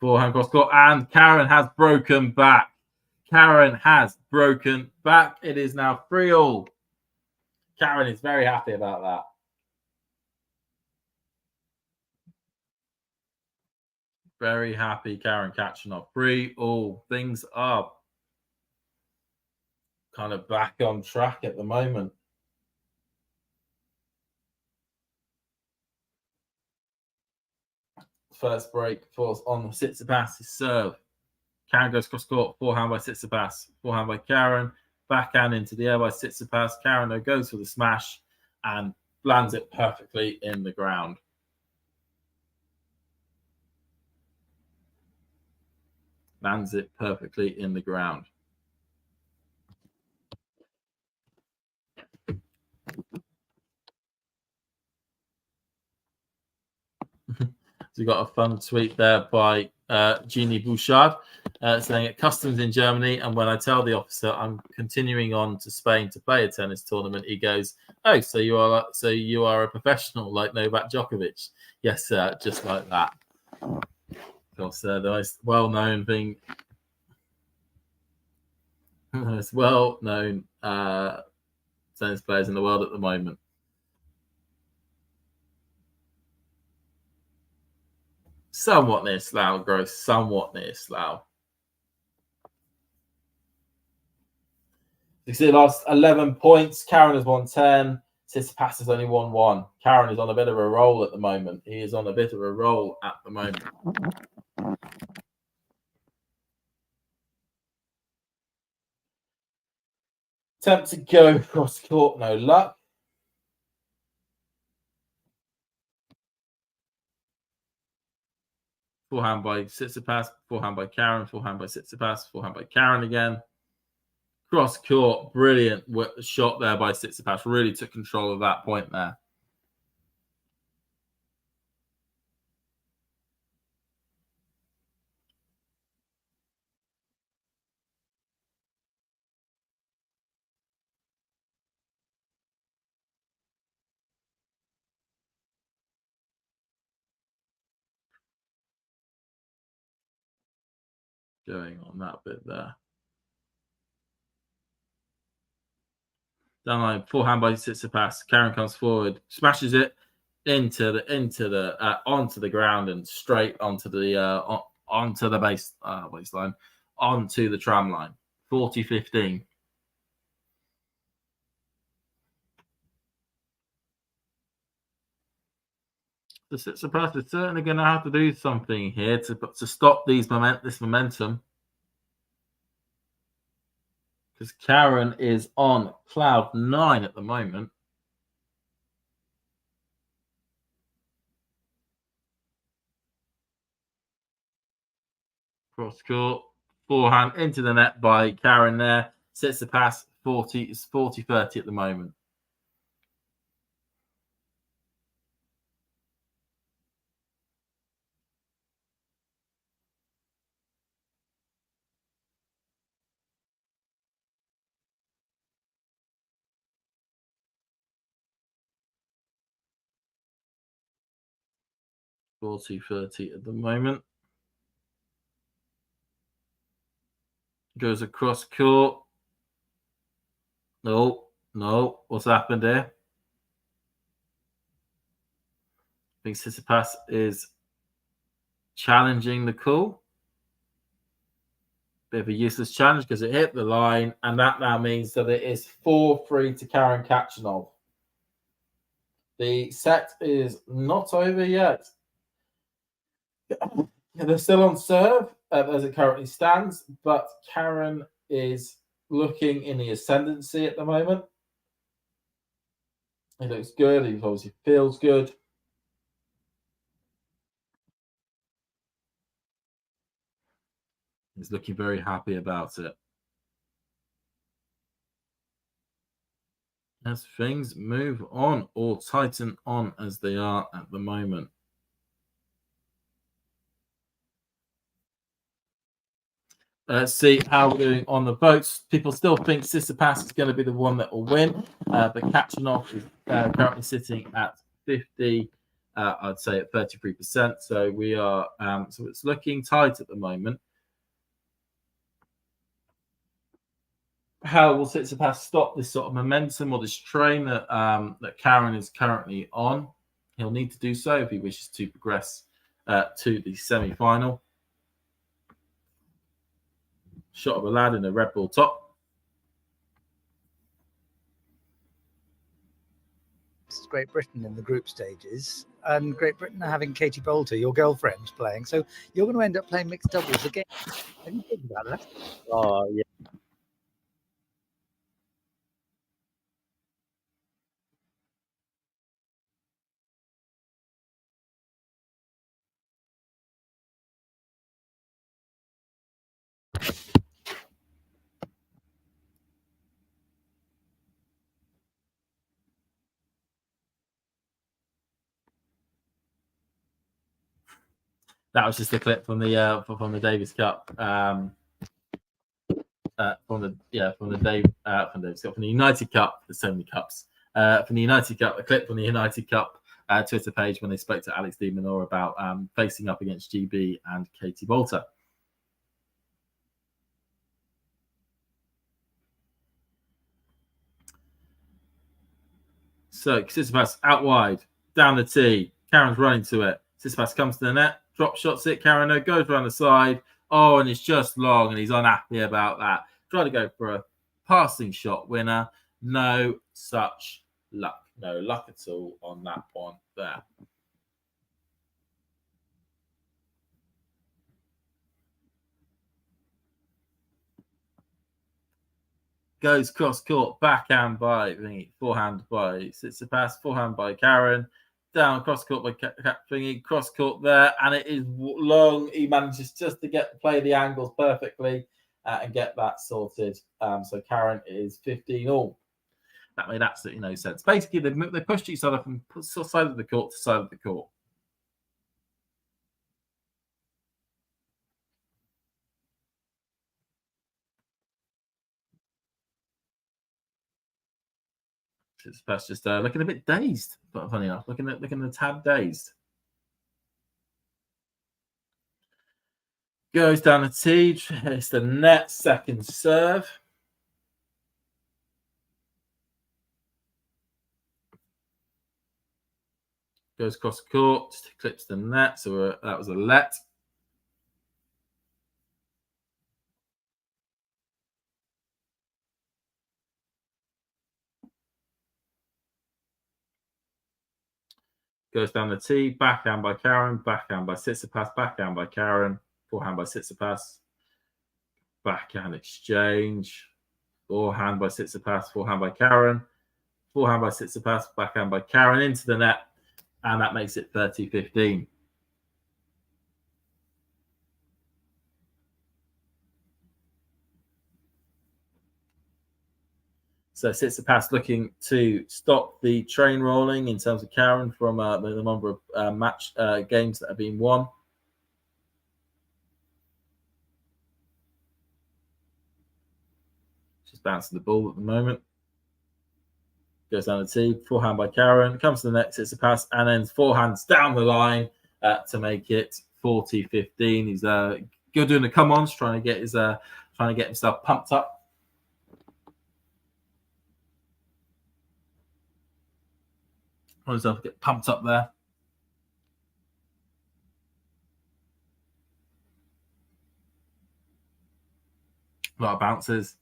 [SPEAKER 3] Forehand cross court, and Karen has broken back. Karen has broken back. It is now 3-3. Karen is very happy about that. Very happy, Karen Khachanov. 3-3. Things are kind of back on track at the moment. First break falls on Tsitsipas' serve. Karen goes cross court, forehand by Tsitsipas, forehand by Karen, backhand into the air by Tsitsipas. Karen though goes for the smash and lands it perfectly in the ground. Lands it perfectly in the ground. So we got a fun tweet there by Jeannie Bouchard saying at customs in Germany, and when I tell the officer I'm continuing on to Spain to play a tennis tournament, he goes, "Oh, so you are a professional like Novak Djokovic?" Yes, sir, just like that. Of course, the most well-known thing, the most well-known tennis players in the world at the moment. Somewhat near Slough, Gross. Somewhat near Slough. You see, lost 11 points. Karen has won 10. Tsitsipas has only won 1. Karen is on a bit of a roll at the moment. He is on a bit of a roll at the moment. Attempt to go cross court, no luck. Forehand by Tsitsipas, forehand by Karen, forehand by Tsitsipas, forehand by Karen again. Cross court, brilliant shot there by Tsitsipas. Really took control of that point there. Going on that bit there. Down line, forehand by Tsitsipas. Karen comes forward, smashes it onto the ground and straight onto the baseline, onto the tram line. 40-15. The Tsitsipas is certainly going to have to do something here to stop this momentum. Because Karen is on cloud 9 at the moment. Cross court, forehand into the net by Karen there. Tsitsipas 40-30 at the moment. $40-30 at the moment. Goes across court. No. What's happened there? I think Tsitsipas is challenging the call. Bit of a useless challenge because it hit the line, and that now means that it is 4-3 to Karen Khachanov. The set is not over yet. They're still on serve as it currently stands, but Karen is looking in the ascendancy at the moment. He looks good. He obviously feels good. He's looking very happy about it. As things move on or tighten on as they are at the moment. Let's see how we're doing on the votes. People still think Tsitsipas is going to be the one that will win, but Khachanov is currently sitting at 50. I'd say at 33%. So we are. So it's looking tight at the moment. how will Tsitsipas stop this sort of momentum or this train that that Karen is currently on? He'll need to do so if he wishes to progress to the semi-final. Shot of a lad in a Red Bull top.
[SPEAKER 5] Great Britain in the group stages, and Great Britain are having Katie Boulter, your girlfriend, playing. So you're going to end up playing mixed doubles again. Have you thought about that?
[SPEAKER 6] Oh, yeah.
[SPEAKER 3] That was just a clip from the Davis Cup, from the United Cup. There's so many cups. From the United Cup, a clip from the United Cup Twitter page when they spoke to Alex de Minaur about facing up against GB and Katie Boulter. So Tsitsipas out wide, down the tee. Karen's running to it. Tsitsipas comes to the net, drop shots it. Karen goes around the side. Oh, and it's just long, and he's unhappy about that. Try to go for a passing shot winner. No such luck. No luck at all on that one there. Goes cross court, backhand by forehand by Tsitsipas, forehand by Karen. Down cross court by Thingy, cross court there, and it is long. He manages just to play the angles perfectly and get that sorted. So Karen is 15 all. That made absolutely no sense. Basically, they pushed each other from side of the court to side of the court. Tsitsipas just looking a bit dazed, but funny enough, looking a tad dazed. Goes down the tee, it's the net, second serve. Goes cross court, just clips the net, so that was a let. Goes down the tee, backhand by Karen, backhand by Tsitsipas, backhand by Karen, forehand by Tsitsipas, backhand exchange, forehand by Tsitsipas, forehand by Karen, forehand by Tsitsipas, backhand by Karen into the net, and that makes it 30-15. So Tsitsipas looking to stop the train rolling in terms of Karen from the number of match games that have been won. Just bouncing the ball at the moment. Goes down the tee, forehand by Karen, comes to the net, Tsitsipas, and then forehands down the line to make it 40-15. He's good doing the come-ons, trying to get himself pumped up. Want himself to get pumped up there. A lot of bounces.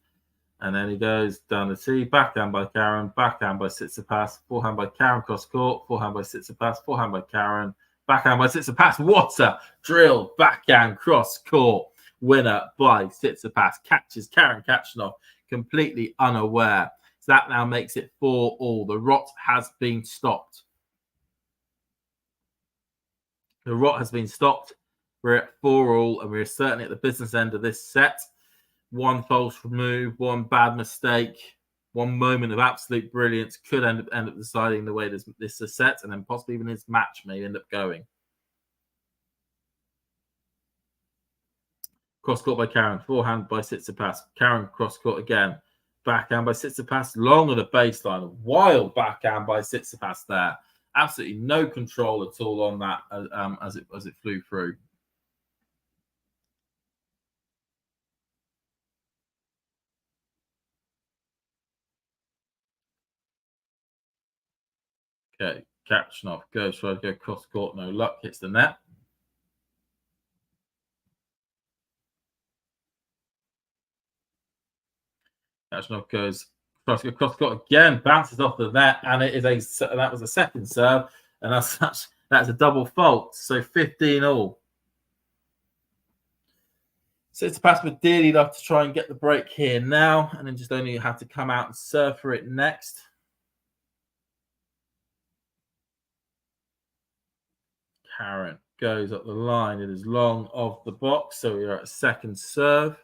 [SPEAKER 3] And then he goes down the tee, backhand by Karen, backhand by Tsitsipas, forehand by Karen cross court, forehand by Tsitsipas, forehand by Karen, backhand by Tsitsipas. What a drill! Backhand cross court winner by Tsitsipas. Catches Karen Khachanov completely unaware. So that now makes it 4-all. The rot has been stopped. The rot has been stopped. We're at 4-all, and we're certainly at the business end of this set. One false move, one bad mistake, one moment of absolute brilliance could end up deciding the way this is set, and then possibly even this match may end up going. Cross court by Karen, forehand by Tsitsipas. Karen cross court again, backhand by Tsitsipas, long on the baseline, wild backhand by Tsitsipas there. Absolutely no control at all on that as it flew through. Okay, Khachanov goes, tries to go cross court, no luck, hits the net. Khachanov goes, tries to go cross court again, bounces off the net, and that was a second serve, and that's a double fault. So 15 all. Tsitsipas would dearly love to try and get the break here now, and then just only have to come out and serve for it next. Karen goes up the line. It is long of the box, so we are at second serve.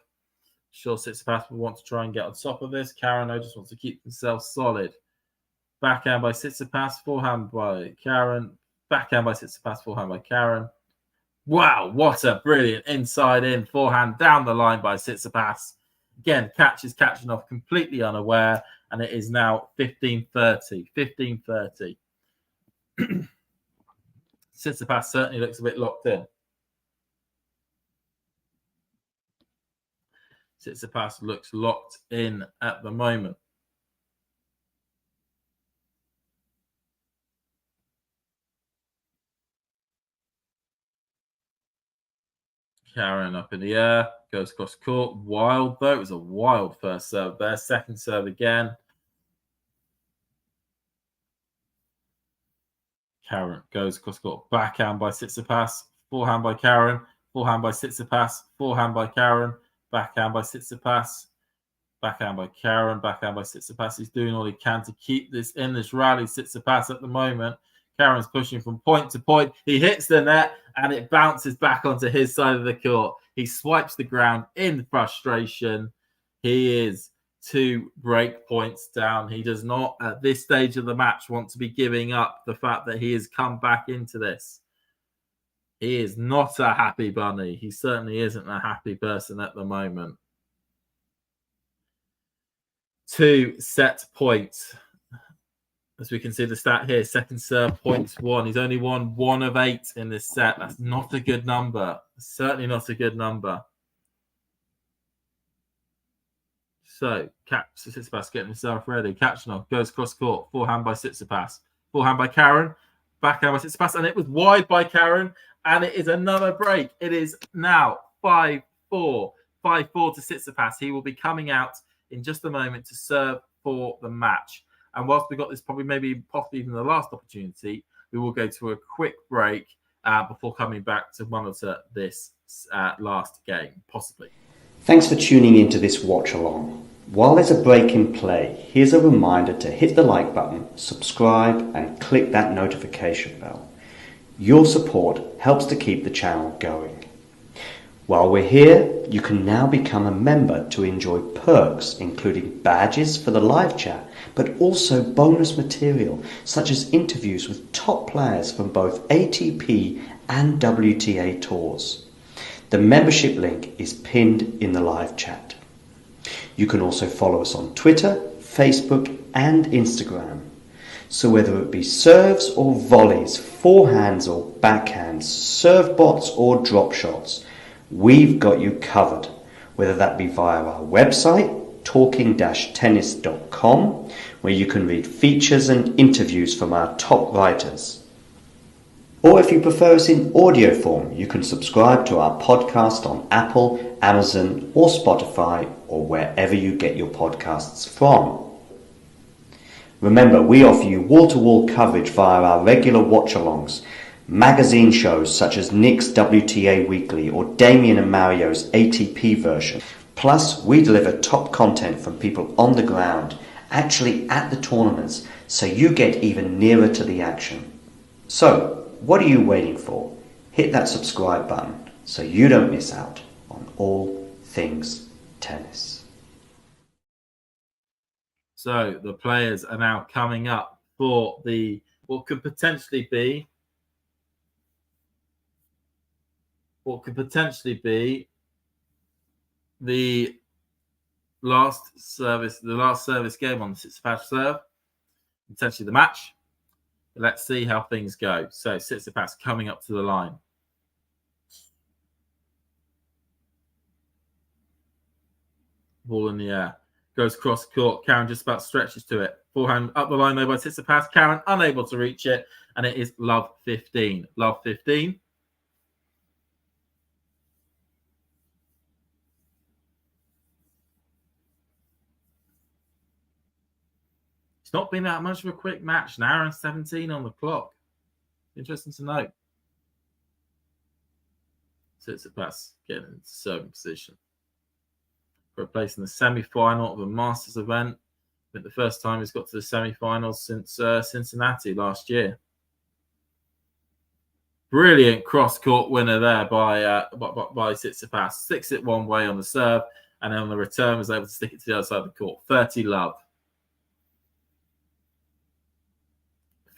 [SPEAKER 3] Sure, Tsitsipas will want to try and get on top of this. Karen just wants to keep himself solid. Backhand by Tsitsipas, forehand by Karen. Backhand by Tsitsipas, forehand by Karen. Wow, what a brilliant inside-in forehand down the line by Tsitsipas. Again, catches Khachanov completely unaware, and it is now 15-30. 15-30. Tsitsipas certainly looks a bit locked in. Tsitsipas looks locked in at the moment. Karen up in the air, goes across court. Wild, though. It was a wild first serve there. Second serve again. Karen goes across court. Backhand by Tsitsipas. Forehand by Karen. Forehand by Tsitsipas. Forehand by Karen. Backhand by Tsitsipas. Backhand by Karen. Backhand by Tsitsipas. He's doing all he can to keep this in this rally. Tsitsipas at the moment. Karen's pushing from point to point. He hits the net and it bounces back onto his side of the court. He swipes the ground in frustration. He is 2 break points down. He does not, at this stage of the match, want to be giving up the fact that he has come back into this. He is not a happy bunny. He certainly isn't a happy person at the moment. 2 set points. As we can see the stat here, second serve, points 1. He's only won 1 of 8 in this set. That's not a good number. Certainly not a good number. So, Tsitsipas getting himself ready. Khachanov goes cross court. Forehand by Tsitsipas. Forehand by Karen. Backhand by Tsitsipas. And it was wide by Karen. And it is another break. It is now 5-4. 5-4 to Tsitsipas. He will be coming out in just a moment to serve for the match. And whilst we got this possibly even the last opportunity, we will go to a quick break before coming back to monitor this last game, possibly.
[SPEAKER 4] Thanks for tuning into this watch along. While there's a break in play, here's a reminder to hit the like button, subscribe, and click that notification bell. Your support helps to keep the channel going. While we're here, you can now become a member to enjoy perks, including badges for the live chat, but also bonus material such as interviews with top players from both ATP and WTA tours. The membership link is pinned in the live chat. You can also follow us on Twitter, Facebook, and Instagram. So whether it be serves or volleys, forehands or backhands, serve bots or drop shots, we've got you covered, whether that be via our website, talking-tennis.com, where you can read features and interviews from our top writers. Or if you prefer us in audio form, you can subscribe to our podcast on Apple, Amazon, or Spotify, or wherever you get your podcasts from. Remember, we offer you wall-to-wall coverage via our regular watch-alongs, magazine shows such as Nick's WTA Weekly or Damien and Mario's ATP version. Plus, we deliver top content from people on the ground, actually at the tournaments, so you get even nearer to the action. So, what are you waiting for? Hit that subscribe button so you don't miss out on all things tennis.
[SPEAKER 3] So the players are now coming up for what could potentially be the last service game on the Tsitsipas serve, potentially the match. Let's see how things go. So Tsitsipas coming up to the line. Ball in the air. Goes cross court. Karen just about stretches to it. Forehand up the line though by Tsitsipas. Karen unable to reach it. And it is love 15. Love 15. It's not been that much of a quick match. An hour and 17 on the clock. Interesting to note. Tsitsipas getting into serving position for a place in the semi-final of a Masters event. I think the first time he's got to the semi-finals since Cincinnati last year. Brilliant cross-court winner there by Tsitsipas. Sticks it one way on the serve, and then on the return was able to stick it to the other side of the court. 30 love.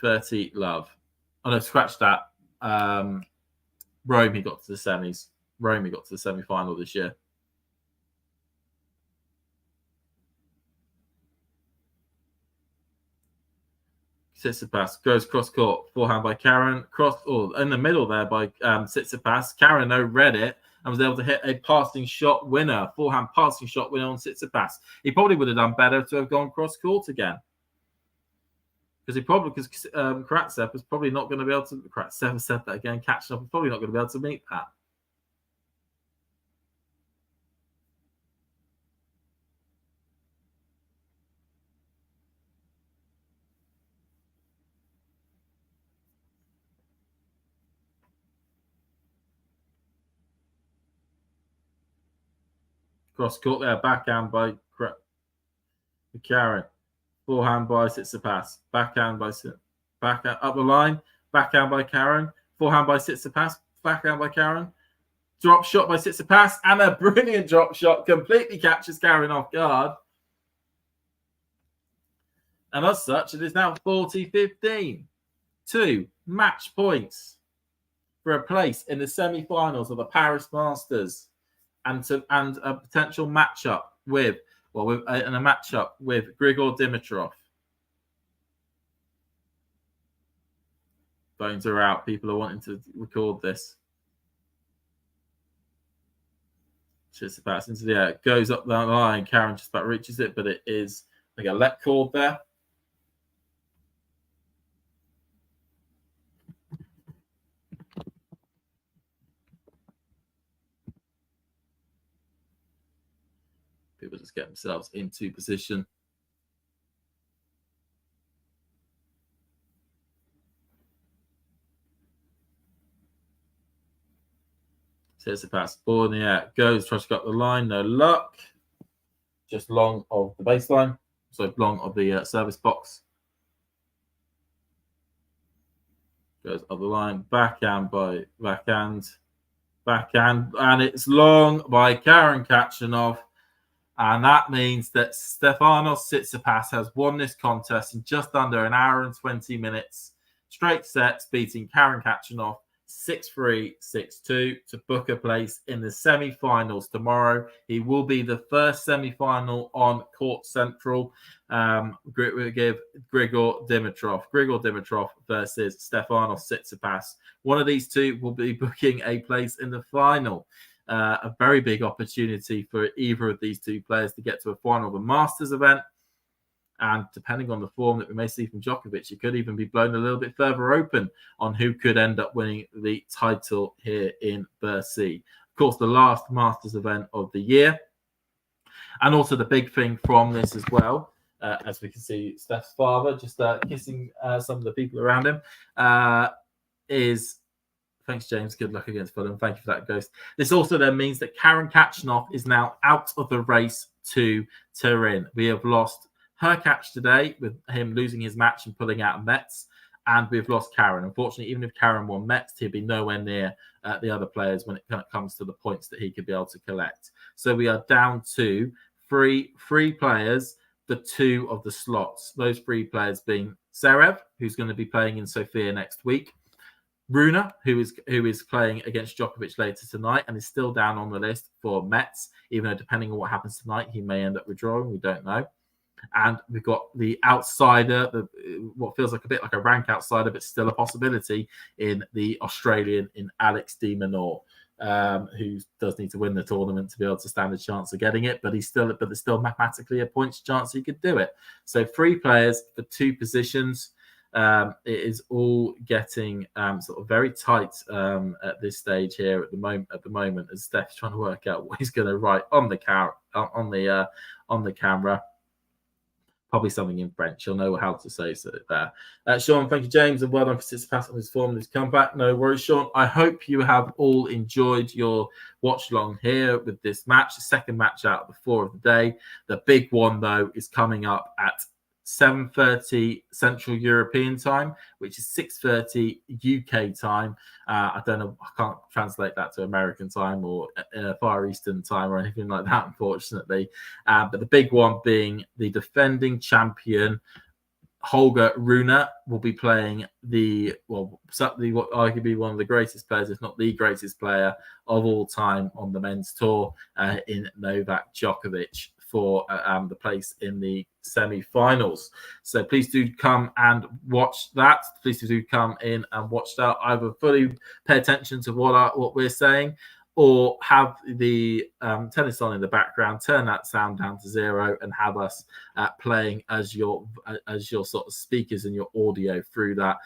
[SPEAKER 3] 30 love. Oh no, scratch that. Rome, he got to the semis. Rome, he got to the semi-final this year. Tsitsipas goes cross-court. Forehand by Karen. In the middle there by Tsitsipas. Karen, though, read it and was able to hit a passing shot winner. Forehand passing shot winner on Tsitsipas. He probably would have done better to have gone cross-court again. Because Khachanov was probably not going to be able to. Khachanov said that again. Khachanov was probably not going to be able to meet that. Cross court there, backhand by Karen. Forehand by Tsitsipas. Backhand up the line. Backhand by Karen. Forehand by Tsitsipas. Backhand by Karen. Drop shot by Tsitsipas. And a brilliant drop shot. Completely catches Karen off guard. And as such, it is now 40-15. 2 match points for a place in the semi-finals of the Paris Masters. And a potential matchup with Grigor Dimitrov. Phones are out. People are wanting to record this. Tsitsipas into the air. Goes up the line. Karen just about reaches it, but it is like a let cord there. People just get themselves into position. Tsitsipas, ball in the air, goes, tries to go up the line, no luck. Just long of the baseline, so long of the service box. Goes up the line, backhand, and it's long by Karen Khachanov. And that means that Stefanos Tsitsipas has won this contest in just under an hour and 20 minutes. Straight sets, beating Karen Khachanov 6-3, 6-2 to book a place in the semi-finals tomorrow. He will be the first semi-final on Court Central. We give Grigor Dimitrov versus Stefanos Tsitsipas. One of these two will be booking a place in the final. A very big opportunity for either of these two players to get to a final of a Masters event. And depending on the form that we may see from Djokovic, it could even be blown a little bit further open on who could end up winning the title here in Bercy. Of course, the last Masters event of the year. And also the big thing from this as well, as we can see Steph's father just kissing some of the people around him, is... Thanks, James. Good luck against Fulham. Thank you for that, Ghost. This also then means that Karen Khachanov is now out of the race to Turin. We have lost her catch today with him losing his match and pulling out Metz, and we've lost Karen. Unfortunately, even if Karen won Metz, he'd be nowhere near the other players when it comes to the points that he could be able to collect. So we are down to three players, the 2 of the slots. Those 3 players being Zverev, who's going to be playing in Sofia next week. Rune, who is playing against Djokovic later tonight and is still down on the list for Metz, even though depending on what happens tonight, he may end up withdrawing. We don't know. And we've got the outsider, what feels like a bit like a rank outsider, but still a possibility in the Australian, in Alex de Minaur. who does need to win the tournament to be able to stand a chance of getting it, but there's still mathematically a points chance he could do it. So 3 players for 2 positions. It is all getting sort of very tight at this stage here at the moment, as Steph's trying to work out what he's going to write on the camera. Probably something in French. You'll know how to say so there. Sean, thank you, James, and well done for Tsitsipas on his form and his comeback. No worries, Sean. I hope you have all enjoyed your watch along here with this match, the second match out of the 4 of the day. The big one, though, is coming up at 7:30 Central European time, which is 6:30 UK time. I don't know, I can't translate that to American time or Far Eastern time or anything like that, unfortunately. But the big one being the defending champion Holger Rune will be playing certainly what arguably one of the greatest players, if not the greatest player of all time on the men's tour, in Novak Djokovic, for the place in the semi-finals. So please do come and watch that. Please do come in and watch that. Either fully pay attention to what we're saying, or have the tennis on in the background, turn that sound down to 0 and have us playing as your sort of speakers and your audio through that,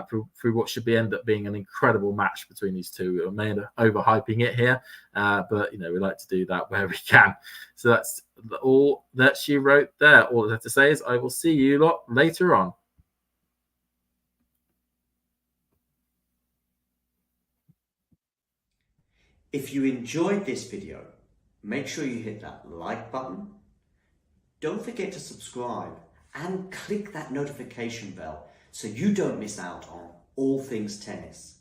[SPEAKER 3] through what should end up being an incredible match between these two. We may end up overhyping it here, but we like to do that where we can. So that's all that she wrote there. All I have to say is I will see you lot later on.
[SPEAKER 4] If you enjoyed this video, make sure you hit that like button. Don't forget to subscribe and click that notification bell so you don't miss out on all things tennis.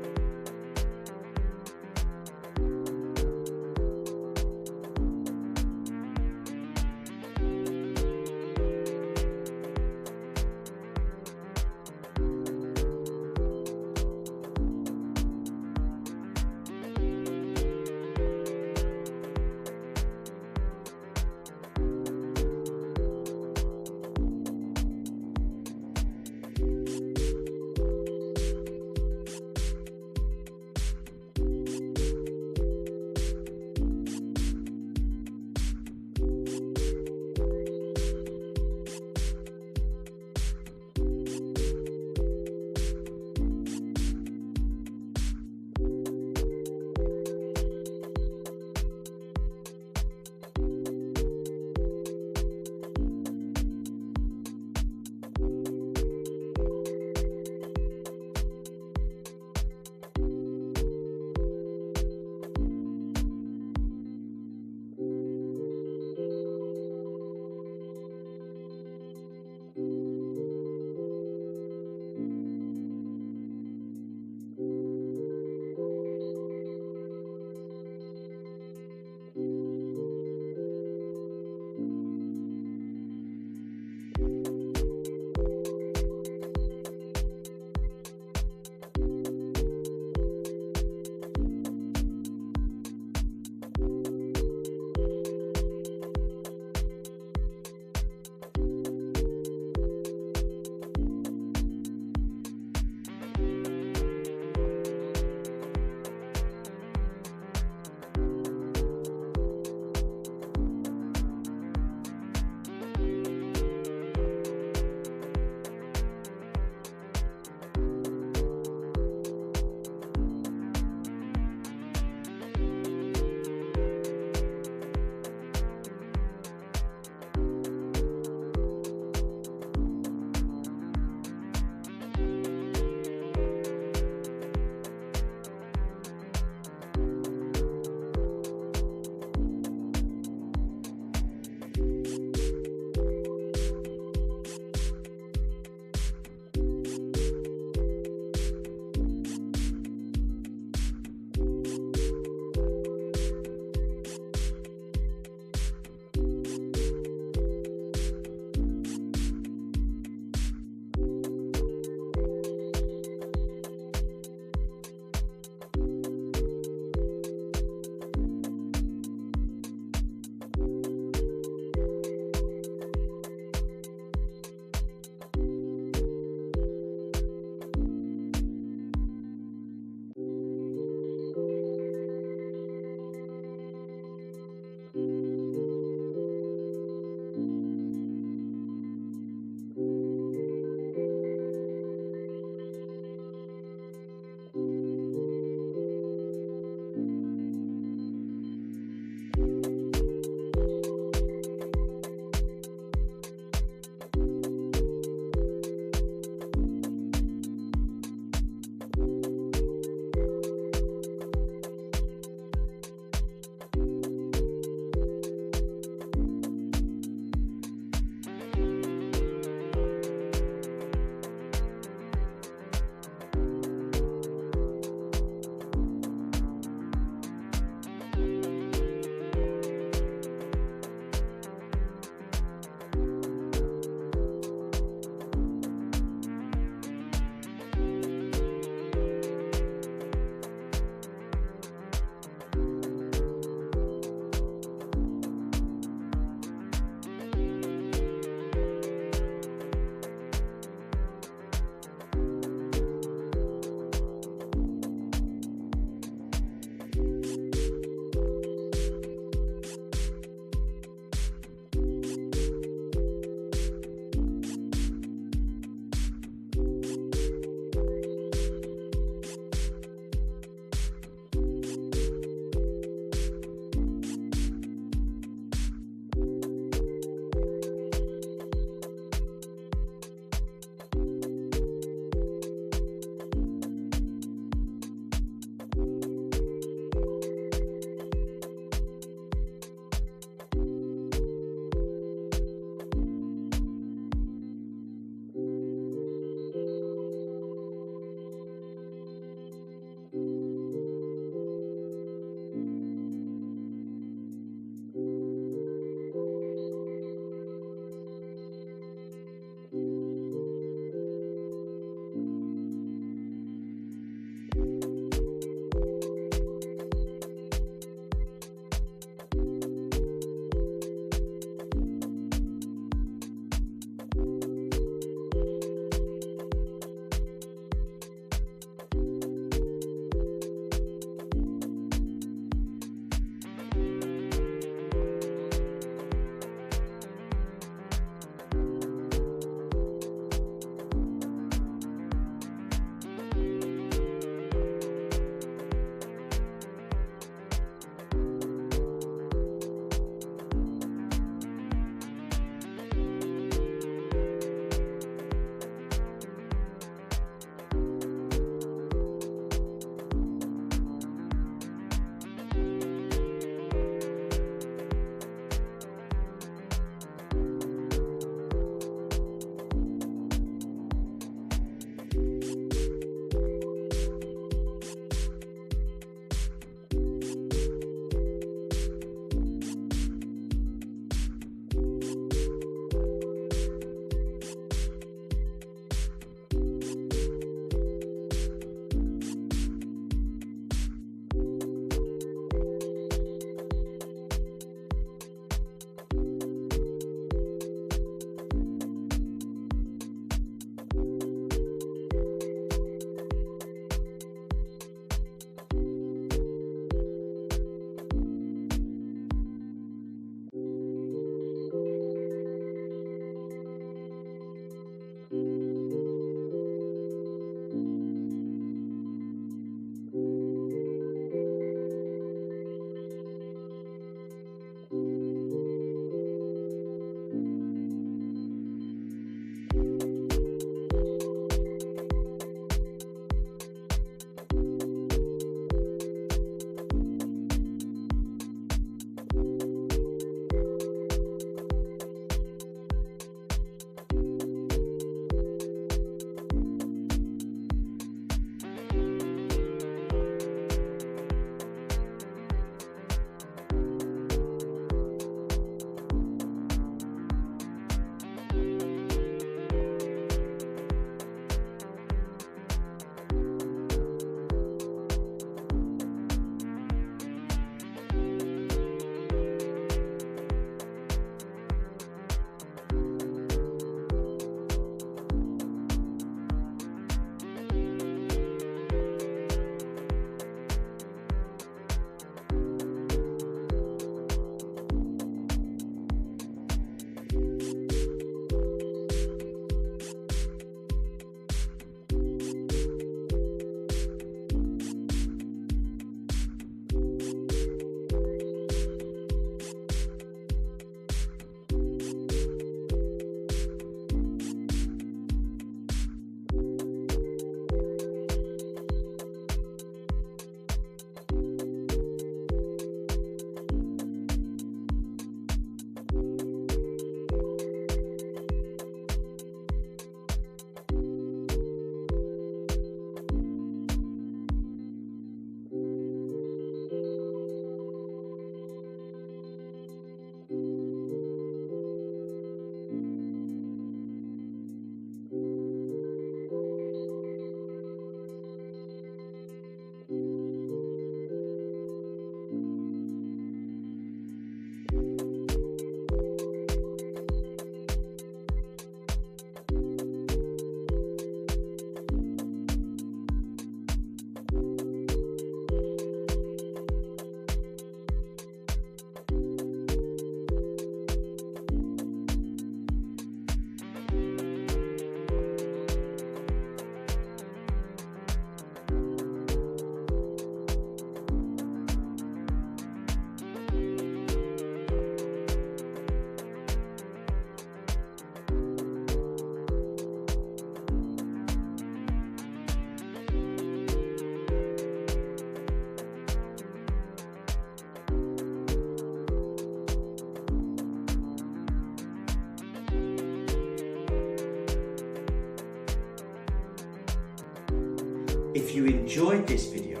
[SPEAKER 4] If you enjoyed this video,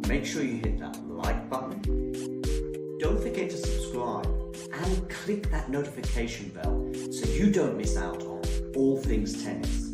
[SPEAKER 4] make sure you hit that like button. Don't forget to subscribe and click that notification bell so you don't miss out on all things tennis.